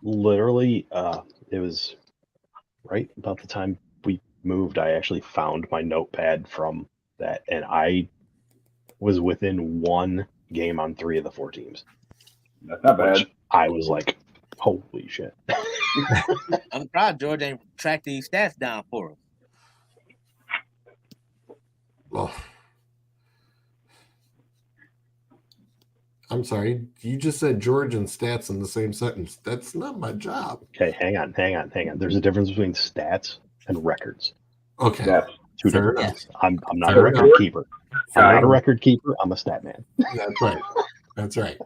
Literally, it was right about the time we moved. I actually found my notepad from that, and I was within 1 game on 3 of the 4 teams. That's not bad. I was like, holy shit. I'm proud George ain't tracked these stats down for him. Well, I'm sorry. You just said George and stats in the same sentence. That's not my job. Okay, hang on. There's a difference between stats and records. Okay. That's two Fair different enough. things. I'm not Fair a record enough. keeper. I'm not a record keeper. I'm a stat man. That's right. That's right.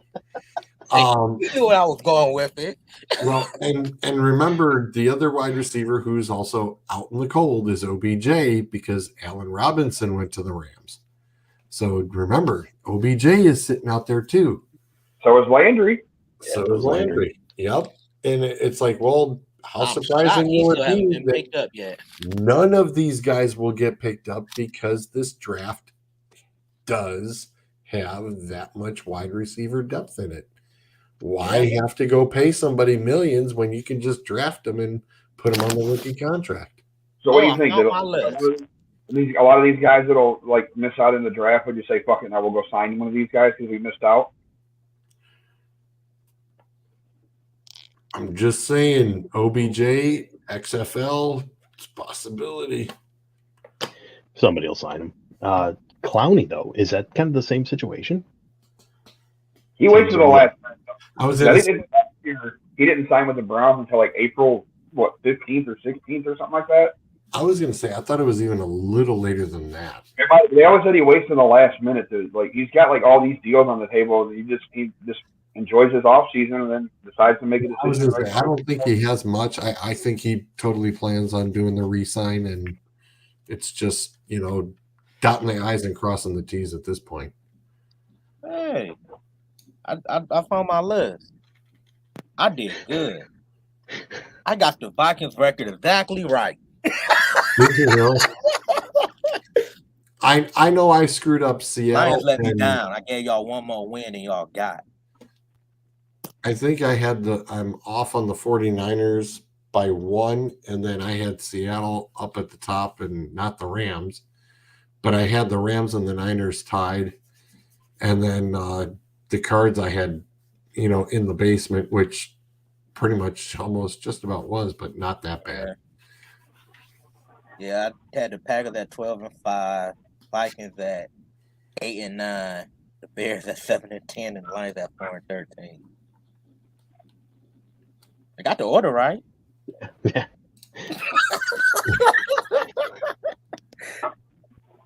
You knew what I was going with it. Well, and remember the other wide receiver who's also out in the cold is OBJ because Allen Robinson went to the Rams. So remember, OBJ is sitting out there too. So is Landry. So is Landry. Yep. And it's like, well, how surprising he will still it hasn't be been that picked up yet. none of these guys will get picked up because this draft does have that much wide receiver depth in it. Why have to go pay somebody millions when you can just draft them and put them on the rookie contract? So what do you think? On my list. A lot of these guys that'll like miss out in the draft would you say, fuck it, now we'll go sign one of these guys because we missed out? I'm just saying, OBJ, XFL, it's a possibility. Somebody will sign him. Clowney, though, is that kind of the same situation? He waits to the last. I was He didn't sign with the Browns until like April 15th or 16th or something like that. I was going to say, I thought it was even a little later than that. They always said he waits to the last minute to like. He's got like all these deals on the table. He just enjoys his off season and then decides to make a I was decision. going to say, I don't think he has much. I think he totally plans on doing the re-sign, and it's just, dotting the I's and crossing the T's at this point. Hey, I found my list. I did good. I got the Vikings record exactly right. I know I screwed up Seattle. Lions let me down. I gave y'all one more win than y'all got. I think I'm off on the 49ers by 1, and then I had Seattle up at the top and not the Rams. But I had the Rams and the Niners tied. And then the Cards I had, in the basement, which pretty much almost just about was, but not that bad. Yeah, I had the Packers at 12-5, Vikings at 8-9, the Bears at 7-10, and the Lions at 4-13. I got the order right. Yeah.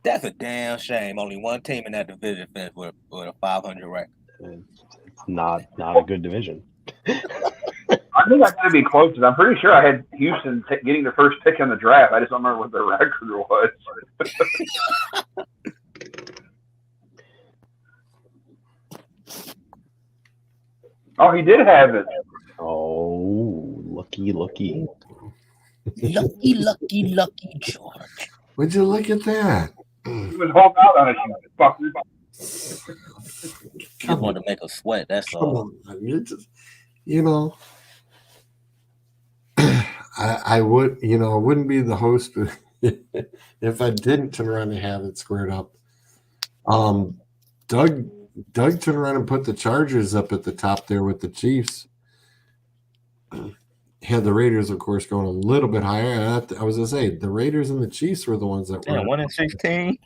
That's a damn shame. Only one team in that division finished with a 500 record. It's not a good division. I think I could be close. I'm pretty sure I had Houston getting the first pick in the draft. I just don't remember what their record was. Oh, he did have it. Oh, lucky. Lucky George. Would you look at that? He was holding out on us, you fucker. Just wanted to make us sweat. That's Come all. on. You're just, I would, I wouldn't be the host if I didn't turn around and have it squared up. Doug turned around and put the Chargers up at the top there with the Chiefs. Had the Raiders, of course, going a little bit higher. I was going to say, the Raiders and the Chiefs were the ones that were. 1-16.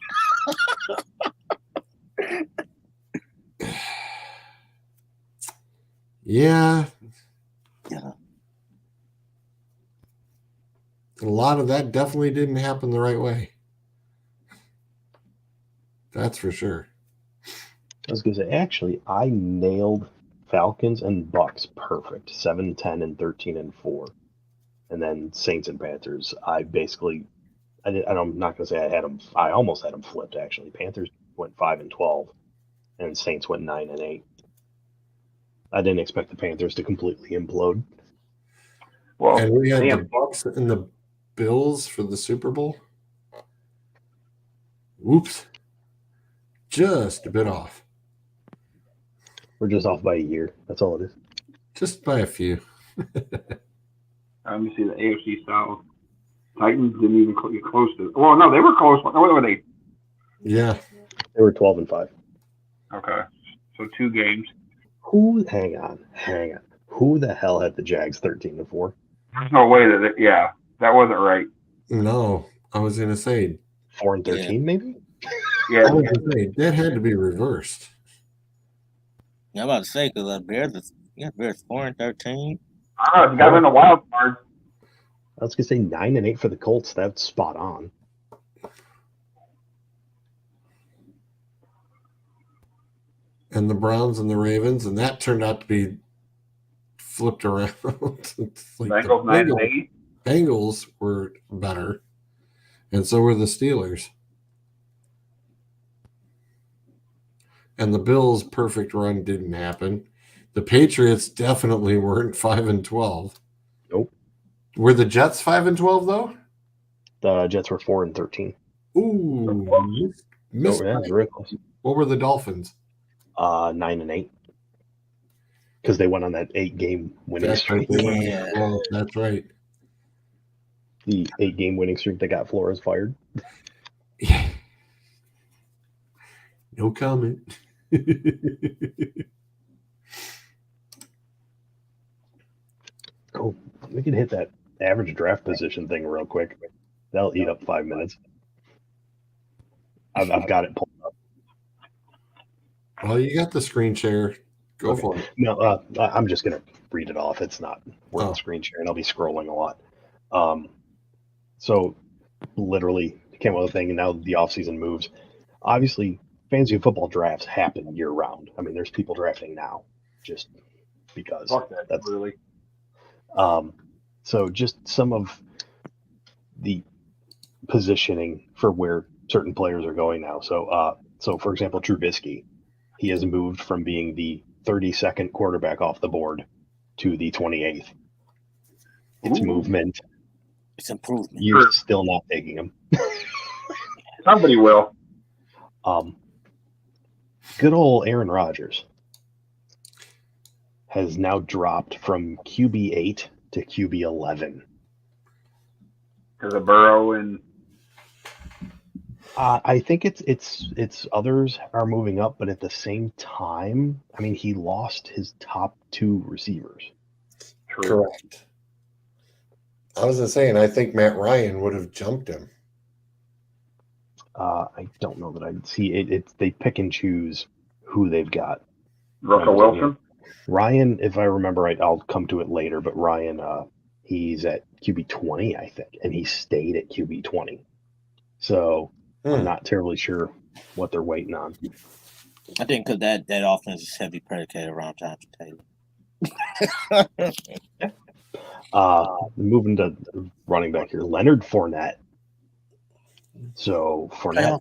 Yeah. Yeah. A lot of that definitely didn't happen the right way. That's for sure. I was going to say, actually, I nailed Falcons and Bucks perfect, 7-10 and 13-4, and then Saints and Panthers. I'm not going to say I had them. I almost had them flipped actually. Panthers went 5-12, and Saints went 9-8. I didn't expect the Panthers to completely implode. Well, and we had the Bucks and the Bills for the Super Bowl. Whoops. Just a bit off. We're just off by a year. That's all it is. Just by a few. Let me see the AFC South. Titans didn't even get close to. Well, no, they were close. What were they? Yeah. They were 12-5. Okay, so 2 games. Hang on. Who the hell had the Jags 13-4? There's no way that that wasn't right. No, I was going to say 4-13 maybe? Yeah. I was going to say that had to be reversed. Yeah, I'm about to say because Bears 4-13. I don't know. If you got in the wild card. I was going to say 9-8 for the Colts. That's spot on. And the Browns and the Ravens, and that turned out to be flipped around. Like Bengals 9-8. Bengals were better, and so were the Steelers. And the Bills' perfect run didn't happen. The Patriots definitely weren't 5-12. Nope. Were the Jets 5-12 though? The Jets were 4-13. Ooh, missed. Yeah, very close. What were the Dolphins? 9-8. Because they went on that 8-game winning streak. Yeah. Well, that's right. The 8-game winning streak that got Flores fired. Yeah. No comment. Oh, we can hit that average draft position thing real quick. That'll eat up 5 minutes. I've got it pulled up. Well, you got the screen share. Go for it. No, I'm just going to read it off. It's not worth Oh. screen share, and I'll be scrolling a lot. So, literally, came up with a thing, and now the offseason moves. Obviously, fantasy football drafts happen year-round. I mean, there's people drafting now just because. Fuck that, That's really. So just some of the positioning for where certain players are going now. So for example, Trubisky, he has moved from being the 32nd quarterback off the board to the 28th. It's Ooh. movement. It's improvement. You're still not taking him. Somebody will. Good old Aaron Rodgers has now dropped from QB8 to QB11 because of Burrow and I think it's others are moving up, but at the same time, I mean, he lost his top 2 receivers. True. Correct. I was just saying, I think Matt Ryan would have jumped him. I don't know that I see it. They pick and choose who they've got. Russell Wilson. Ryan, if I remember right, I'll come to it later. But Ryan, he's at QB 20, I think, and he stayed at QB 20. So I'm not terribly sure what they're waiting on. I think because that offense is heavy predicated around Jonathan Taylor. Moving to running back here, Leonard Fournette. So Fournette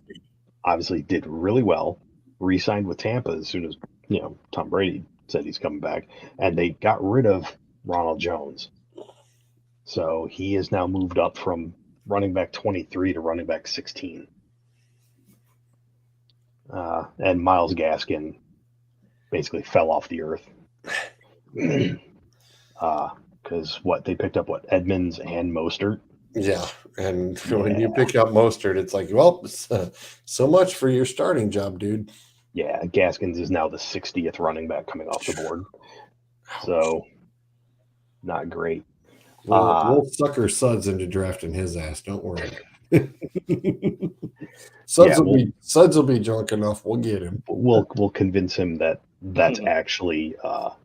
obviously did really well. Re-signed with Tampa as soon as Tom Brady said he's coming back, and they got rid of Ronald Jones. So he has now moved up from running back 23 to running back 16. And Myles Gaskin basically fell off the earth. Because they picked up Edmonds and Mostert. Yeah, and when you pick up Mostert, it's like, well, so much for your starting job, dude. Yeah, Gaskins is now the 60th running back coming off the board. So, not great. We'll sucker Suds into drafting his ass. Don't worry. Suds will be drunk enough. We'll get him. We'll convince him that that's actually, I'll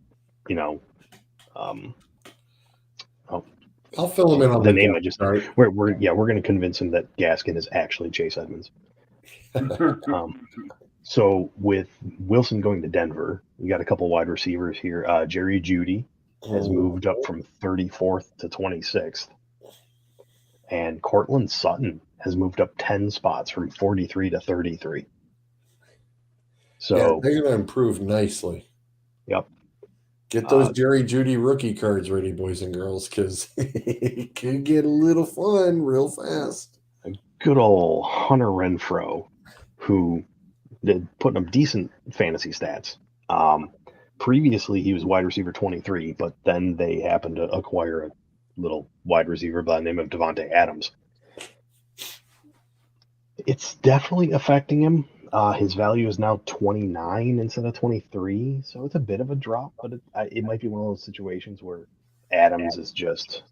fill him in on the name I just. Right? We're going to convince him that Gaskin is actually Chase Edmonds. So with Wilson going to Denver, we got a couple wide receivers here. Jerry Jeudy has moved up from 34th to 26th. And Cortland Sutton has moved up 10 spots from 43 to 33. So yeah, they're going to improve nicely. Yep. Get those Jerry Jeudy rookie cards ready, boys and girls, because it could get a little fun real fast. A good old Hunter Renfrow, who did putting up decent fantasy stats. Previously, he was wide receiver 23, but then they happened to acquire a little wide receiver by the name of Devontae Adams. It's definitely affecting him. His value is now 29 instead of 23, so it's a bit of a drop, but it might be one of those situations where Adams is just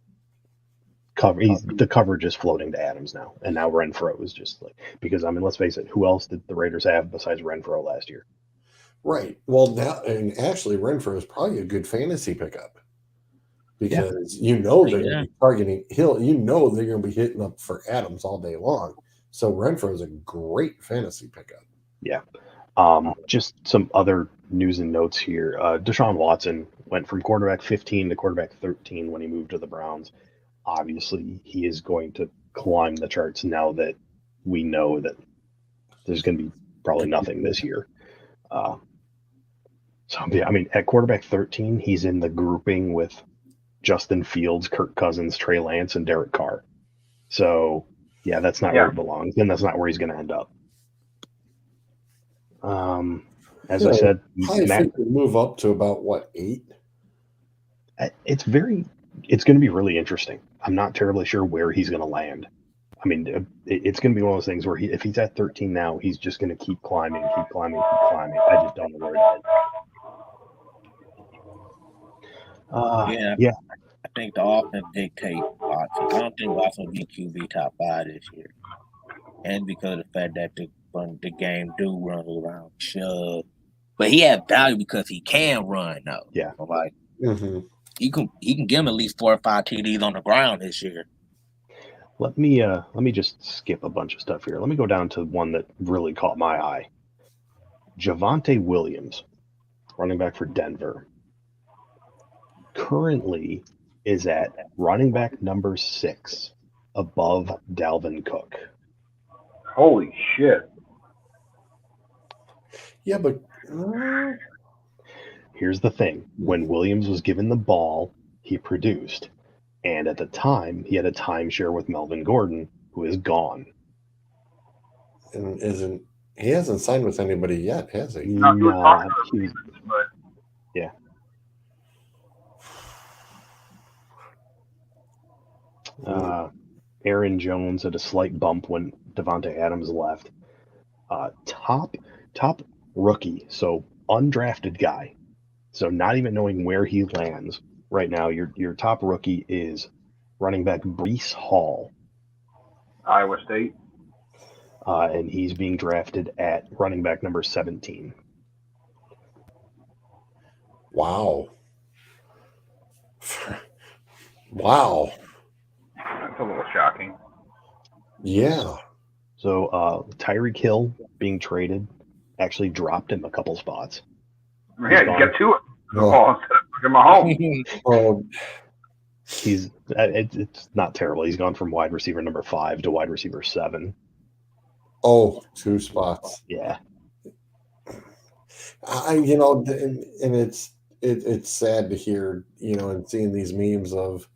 the coverage is floating to Adams now, and now Renfrow is just like, because I mean, let's face it, who else did the Raiders have besides Renfrow last year? Right. Well, now, and actually, Renfrow is probably a good fantasy pickup because they're going to be targeting Hill. They're going to be hitting up for Adams all day long. So Renfrow is a great fantasy pickup. Yeah. Just some other news and notes here. Deshaun Watson went from quarterback 15 to quarterback 13 when he moved to the Browns. Obviously, he is going to climb the charts now that we know that there's going to be probably nothing this year. At quarterback 13, he's in the grouping with Justin Fields, Kirk Cousins, Trey Lance, and Derek Carr. So, yeah, that's not where he belongs, and that's not where he's going to end up. As I said, Matt could move up to about 8? It's going to be really interesting. I'm not terribly sure where he's going to land. I mean, it's going to be one of those things where if he's at 13 now, he's just going to keep climbing. I just don't know where to end. I think the offense dictates Watson. I don't think Watson will be QB top 5 this year, and because of the fact that the game do run around shove, but he has value because he can run though. Yeah, so he can give him at least 4 or 5 TDs on the ground this year. Let me just skip a bunch of stuff here. Let me go down to one that really caught my eye. Javonte Williams, running back for Denver, currently is at running back number 6 above Dalvin Cook. Holy shit. Yeah, but here's the thing. When Williams was given the ball, he produced. And at the time, he had a timeshare with Melvin Gordon, who is gone. And he hasn't signed with anybody yet, has he? No, he was talking about but yeah. Aaron Jones had a slight bump when Devontae Adams left. Top rookie, so undrafted guy. So not even knowing where he lands right now, your top rookie is running back Brees Hall, Iowa State. and he's being drafted at running back number 17. Wow. Wow. That's a little shocking. Yeah. So Tyreek Hill being traded actually dropped him a couple spots. Yeah, he's got two Oh, balls instead of Mahomes. oh, It's not terrible. He's gone from wide receiver number 5 to wide receiver 7. oh, 2 spots. Yeah. And it's sad to hear, and seeing these memes of,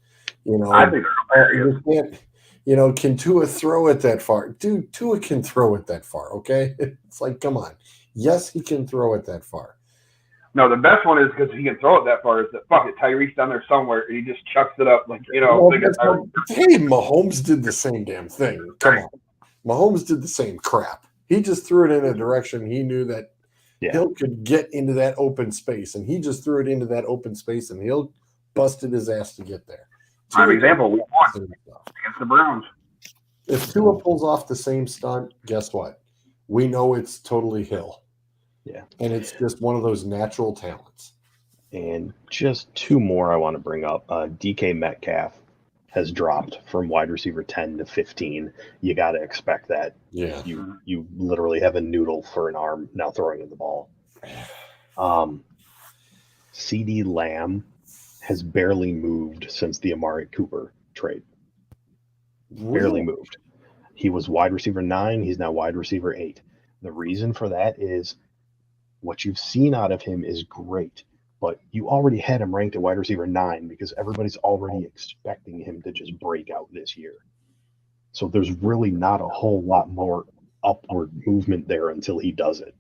I think they're hilarious. you can't, can Tua throw it that far? Dude, Tua can throw it that far, okay? It's like, come on. Yes, he can throw it that far. No, the best one is because he can throw it that far. Is that fuck it? Tyreek's down there somewhere, and he just chucks it up like Well, they got Tyreek. hey, Mahomes did the same damn thing. Come on. Mahomes did the same crap. He just threw it in a direction he knew that Hill could get into that open space, and he just threw it into that open space, and Hill busted his ass to get there. Prime example, we won against the Browns. If Tua pulls off the same stunt, guess what? We know it's totally Hill. Yeah. And it's just one of those natural talents. And just 2 more I want to bring up. DK Metcalf has dropped from wide receiver 10 to 15. You got to expect that. Yeah. You literally have a noodle for an arm now throwing in the ball. CD Lamb has barely moved since the Amari Cooper trade. Barely moved. He was wide receiver 9. He's now wide receiver 8. The reason for that is what you've seen out of him is great, but you already had him ranked at wide receiver 9 because everybody's already expecting him to just break out this year. So there's really not a whole lot more upward movement there until he does it.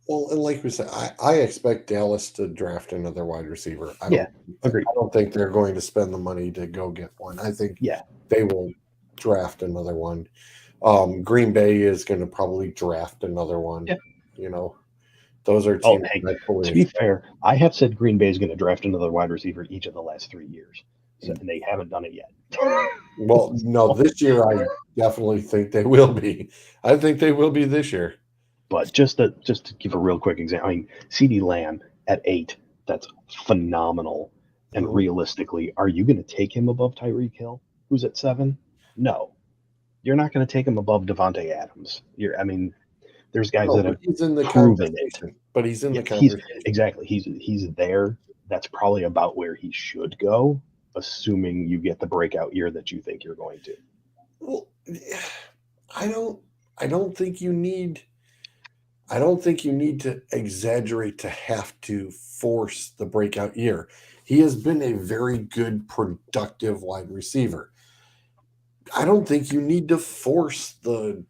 Well, and like we said, I expect Dallas to draft another wide receiver. Agreed. I don't think they're going to spend the money to go get one. I think they will draft another one. Green Bay is going to probably draft another one. Yeah. Those are teams. To be fair, I have said Green Bay is going to draft another wide receiver each of the last 3 years, and they haven't done it yet. Well, no, this year I definitely think they will be. I think they will be this year. But just to give a real quick example, I mean, CD Lamb at 8, that's phenomenal. And realistically, are you going to take him above Tyreek Hill, who's at 7? No, you're not going to take him above Devontae Adams. There's guys that have proven it. But he's in the conversation. Exactly. He's there. That's probably about where he should go, assuming you get the breakout year that you think you're going to. Well, I don't think you need to exaggerate to have to force the breakout year. He has been a very good, productive wide receiver. I don't think you need to force the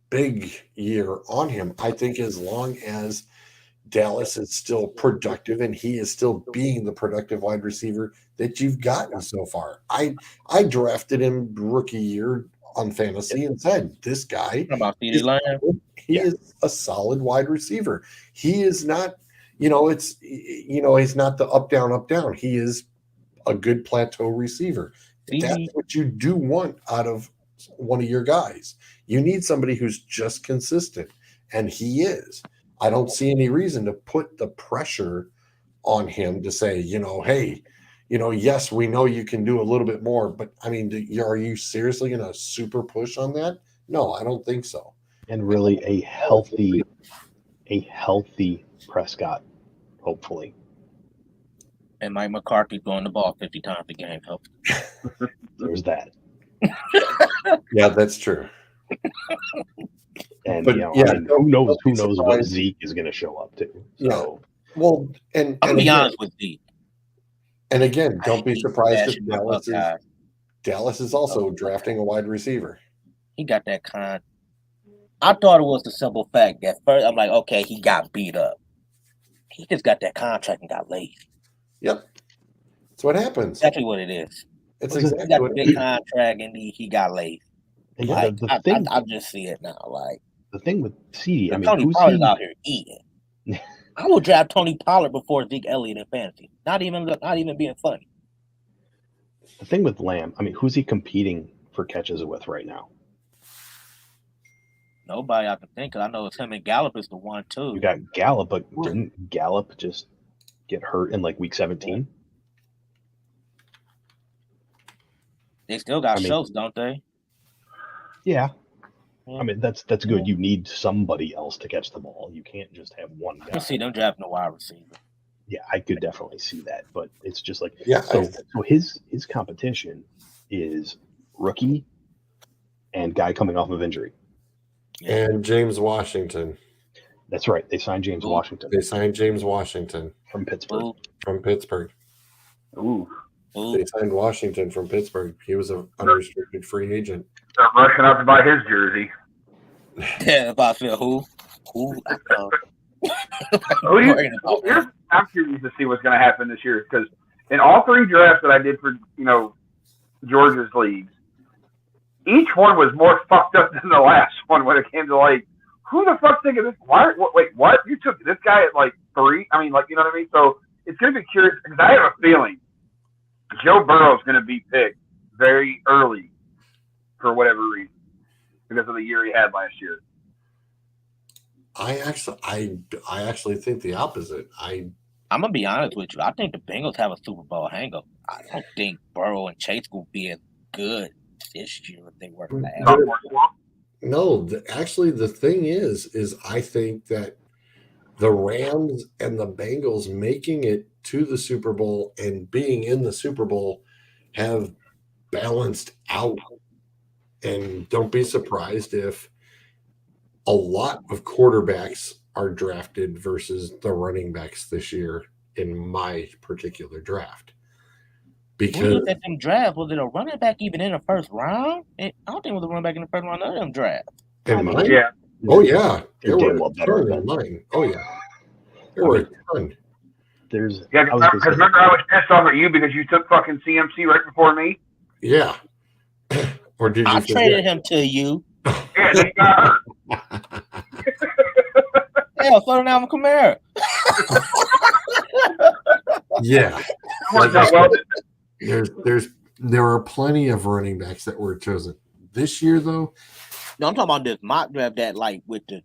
big year on him. I think as long as Dallas is still productive and he is still being the productive wide receiver that you've gotten so far. I drafted him rookie year on fantasy and said, this guy is a solid wide receiver. He is not, he's not the up, down. He is a good plateau receiver. That's what you do want out of one of your guys. You need somebody who's just consistent, and he is. I don't see any reason to put the pressure on him to say, hey, yes, we know you can do a little bit more, but are you seriously going to super push on that? No, I don't think so. And really a healthy Prescott, hopefully. And Mike McCarthy throwing the ball 50 times a game helps. There's that. Yeah, that's true. And who knows what Zeke is going to show up to. So. Yeah. Well, and I'll be honest with Zeke. And again, don't be surprised if Dallas is also drafting a wide receiver. He got that con. I thought it was the simple fact that first I'm like, okay, he got beat up. He just got that contract and got lazy. Yep. That's what happens. Exactly what it is. It's Was it- He exactly got a what big contract and he got lazy. And Like the thing, I just see it now. Like the thing with CD, I mean, Tony who's Pollard's he? out here eating. I would draft Tony Pollard before Zeke Elliott in fantasy. Not even being funny. The thing with Lamb, I mean, who's he competing for catches with right now? Nobody I can think of. I know it's him and Gallup is the one too. You got Gallup, but didn't Gallup just get hurt in like week 17? They still got I mean- Schultz, don't they? Yeah. Yeah. I mean, that's good. You need somebody else to catch the ball. You can't just have one I guy. can see them drafting a wide receiver. Yeah, I could definitely see that, but it's just like Yeah, so his competition is rookie and guy coming off of injury. and James Washington. That's right. They signed James Ooh. Washington They signed James Washington from Pittsburgh. Ooh, from Pittsburgh. Ooh, ooh. They signed Washington from Pittsburgh. He was an unrestricted free agent. start rushing out to buy his jersey. Yeah, if I feel who? Who do you, I'm curious to see what's going to happen this year because in all 3 drafts that I did for Georgia's leagues, each one was more fucked up than the last one when it came to like who the fuck thinking this? Wait, what? You took this guy at like 3? I mean, like, you know what I mean? So it's going to be curious because I have a feeling Joe Burrow is going to be picked very early for whatever reason because of the year he had last year. I actually think the opposite. I'm gonna be honest with you. I think the Bengals have a Super Bowl hangover. I don't think Burrow and Chase will be as good this year if they were last. No, actually, the thing is I think that the Rams and the Bengals making it to the Super Bowl and being in the Super Bowl have balanced out. And don't be surprised if a lot of quarterbacks are drafted versus the running backs this year in my particular draft. Who Because looked at them drafts? Was it a running back even in the first round? I don't think it was a running back in the first round of them drafts. in I mean, mine, Yeah. oh yeah, there They're were damn well a better ton than in mine. Oh yeah, there were a ton. There's Yeah, I was gonna because say, remember I was pissed off at you because you took fucking CMC right before me? Yeah. Or did you I forget? traded him to you. Yeah, they got hurt. Hell, so now I'm Kamara. Yeah. It worked out well. There are plenty of running backs that were chosen. This year though, No, I'm talking about this mock draft that like with the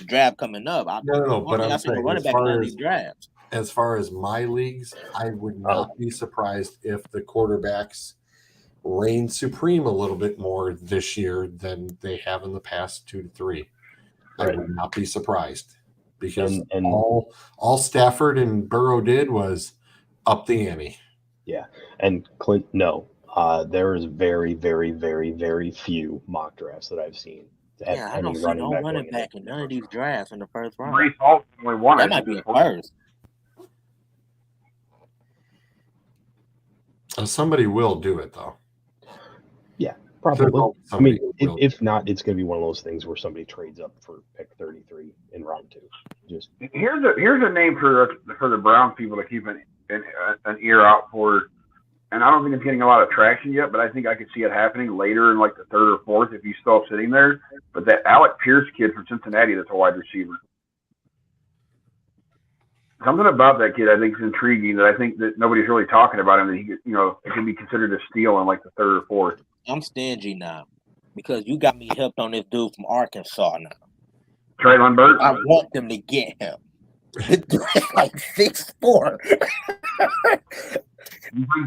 draft coming up. no, but I'm I think a saying running back in none of these drafts. as far as my leagues, I would not be surprised if the quarterbacks reign supreme a little bit more this year than they have in the past 2 to 3. Right. I would not be surprised because And- all Stafford and Burrow did was up the ante. and Clint, no. There is very, very, very, very few mock drafts that I've seen. that Yeah, I have don't any see no running going back in none of these drafts in the first round. Brees Hall only won That it. might be a first. Somebody will do it though. Probably. I Somebody mean, will. if not, it's going to be one of those things where somebody trades up for pick 33 in round 2. Just Here's a name for the Brown people to keep an ear out for, and I don't think it's getting a lot of traction yet, but I think I could see it happening later in like the 3rd or 4th if he's still sitting there. But that Alec Pierce kid from Cincinnati that's a wide receiver. Something about that kid I think is intriguing that I think that nobody's really talking about him. That he could, it could be considered a steal in like the 3rd or 4th. I'm stingy now because you got me hooked on this dude from Arkansas now. Traylon Burke. I want them to get him. Like 6'4".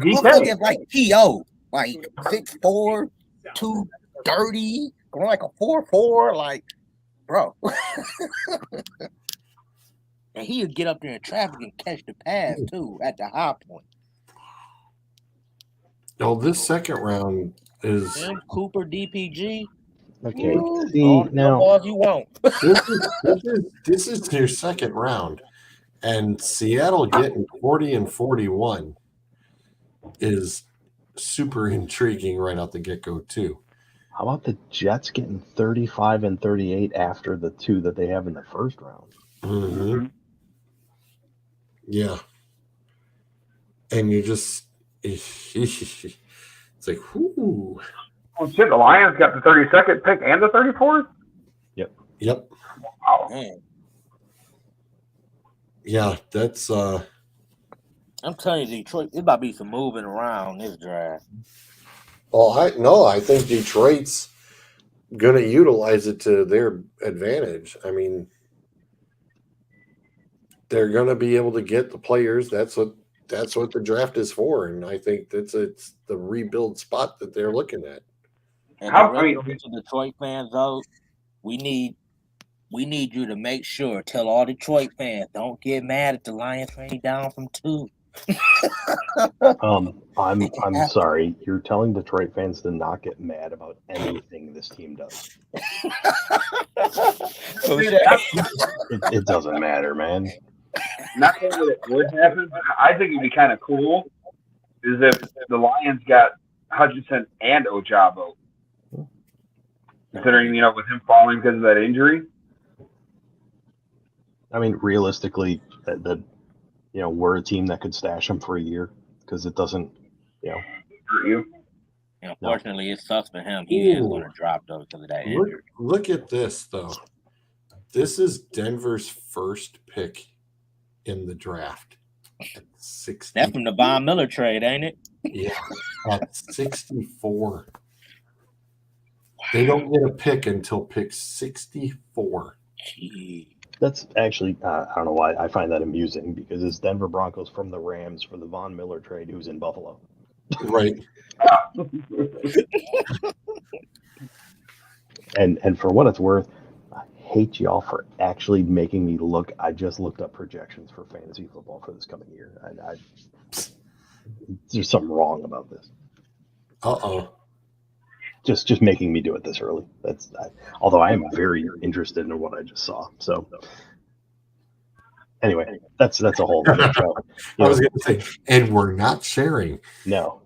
It's like P.O. Like 6'4", 230, going like a 4'4", like, bro. And he would get up there in traffic and catch the pass too at the high point. No, this second round is Tim Cooper, DPG. okay. Ooh, See all the now, balls you want. this is your second round, and Seattle getting 40 and 41 is super intriguing right out the get-go too. how about the Jets getting 35 and 38 after the 2 that they have in the first round? Mm-hmm. Yeah, and you just It's like, whoo. Oh shit! The Lions got the 32nd pick and the 34th. Yep. Wow. Man, Yeah, that's I'm telling you, Detroit, it's about to be some moving around this draft. I think Detroit's gonna utilize it to their advantage. I mean, they're gonna be able to get the players. That's what the draft is for, and I think it's the rebuild spot that they're looking at. And How- the I mean, rest of the Detroit fans, though, we need you to make sure, tell all Detroit fans, don't get mad at the Lions trade down from 2. I'm sorry. You're telling Detroit fans to not get mad about anything this team does. It doesn't matter, man. not saying that it would happen, but I think it'd be kind of cool is if the Lions got Hutchinson and Ojabo. Considering, with him falling because of that injury. I mean, realistically, we're a team that could stash him for a year because it doesn't, Hurt you. Unfortunately, it sucks for him. He is going to drop, though, because of that injury. Look at this, though. This is Denver's first pick in the draft. At 60. That's from the Von Miller trade, ain't it? Yeah, at 64. They don't get a pick until pick 64. Gee. That's actually, I don't know why I find that amusing because it's Denver Broncos from the Rams for the Von Miller trade who's in Buffalo. Right. And for what it's worth, I hate y'all for actually making me look. I just looked up projections for fantasy football for this coming year. And there's something wrong about this. Uh-oh. Just making me do it this early. Although I am very interested in what I just saw. So anyway, that's a whole other show. I was going to say, and we're not sharing. No.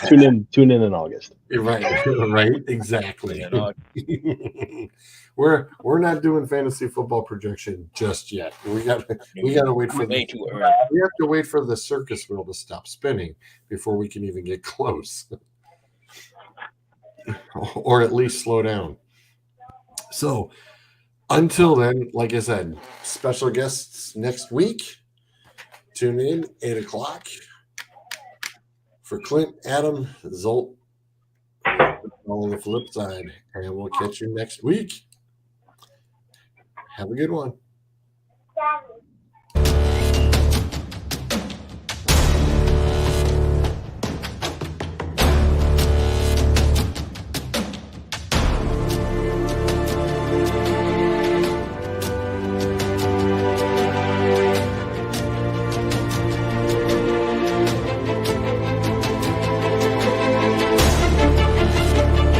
Tune in August. Right, exactly. We're not doing fantasy football projection just yet. We got to wait for way too early. We have to wait for the circus wheel to stop spinning before we can even get close, or at least slow down. So until then, like I said, special guests next week. Tune in 8:00. For Clint, Adam, Zolt, on the flip side, and we'll catch you next week. Have a good one.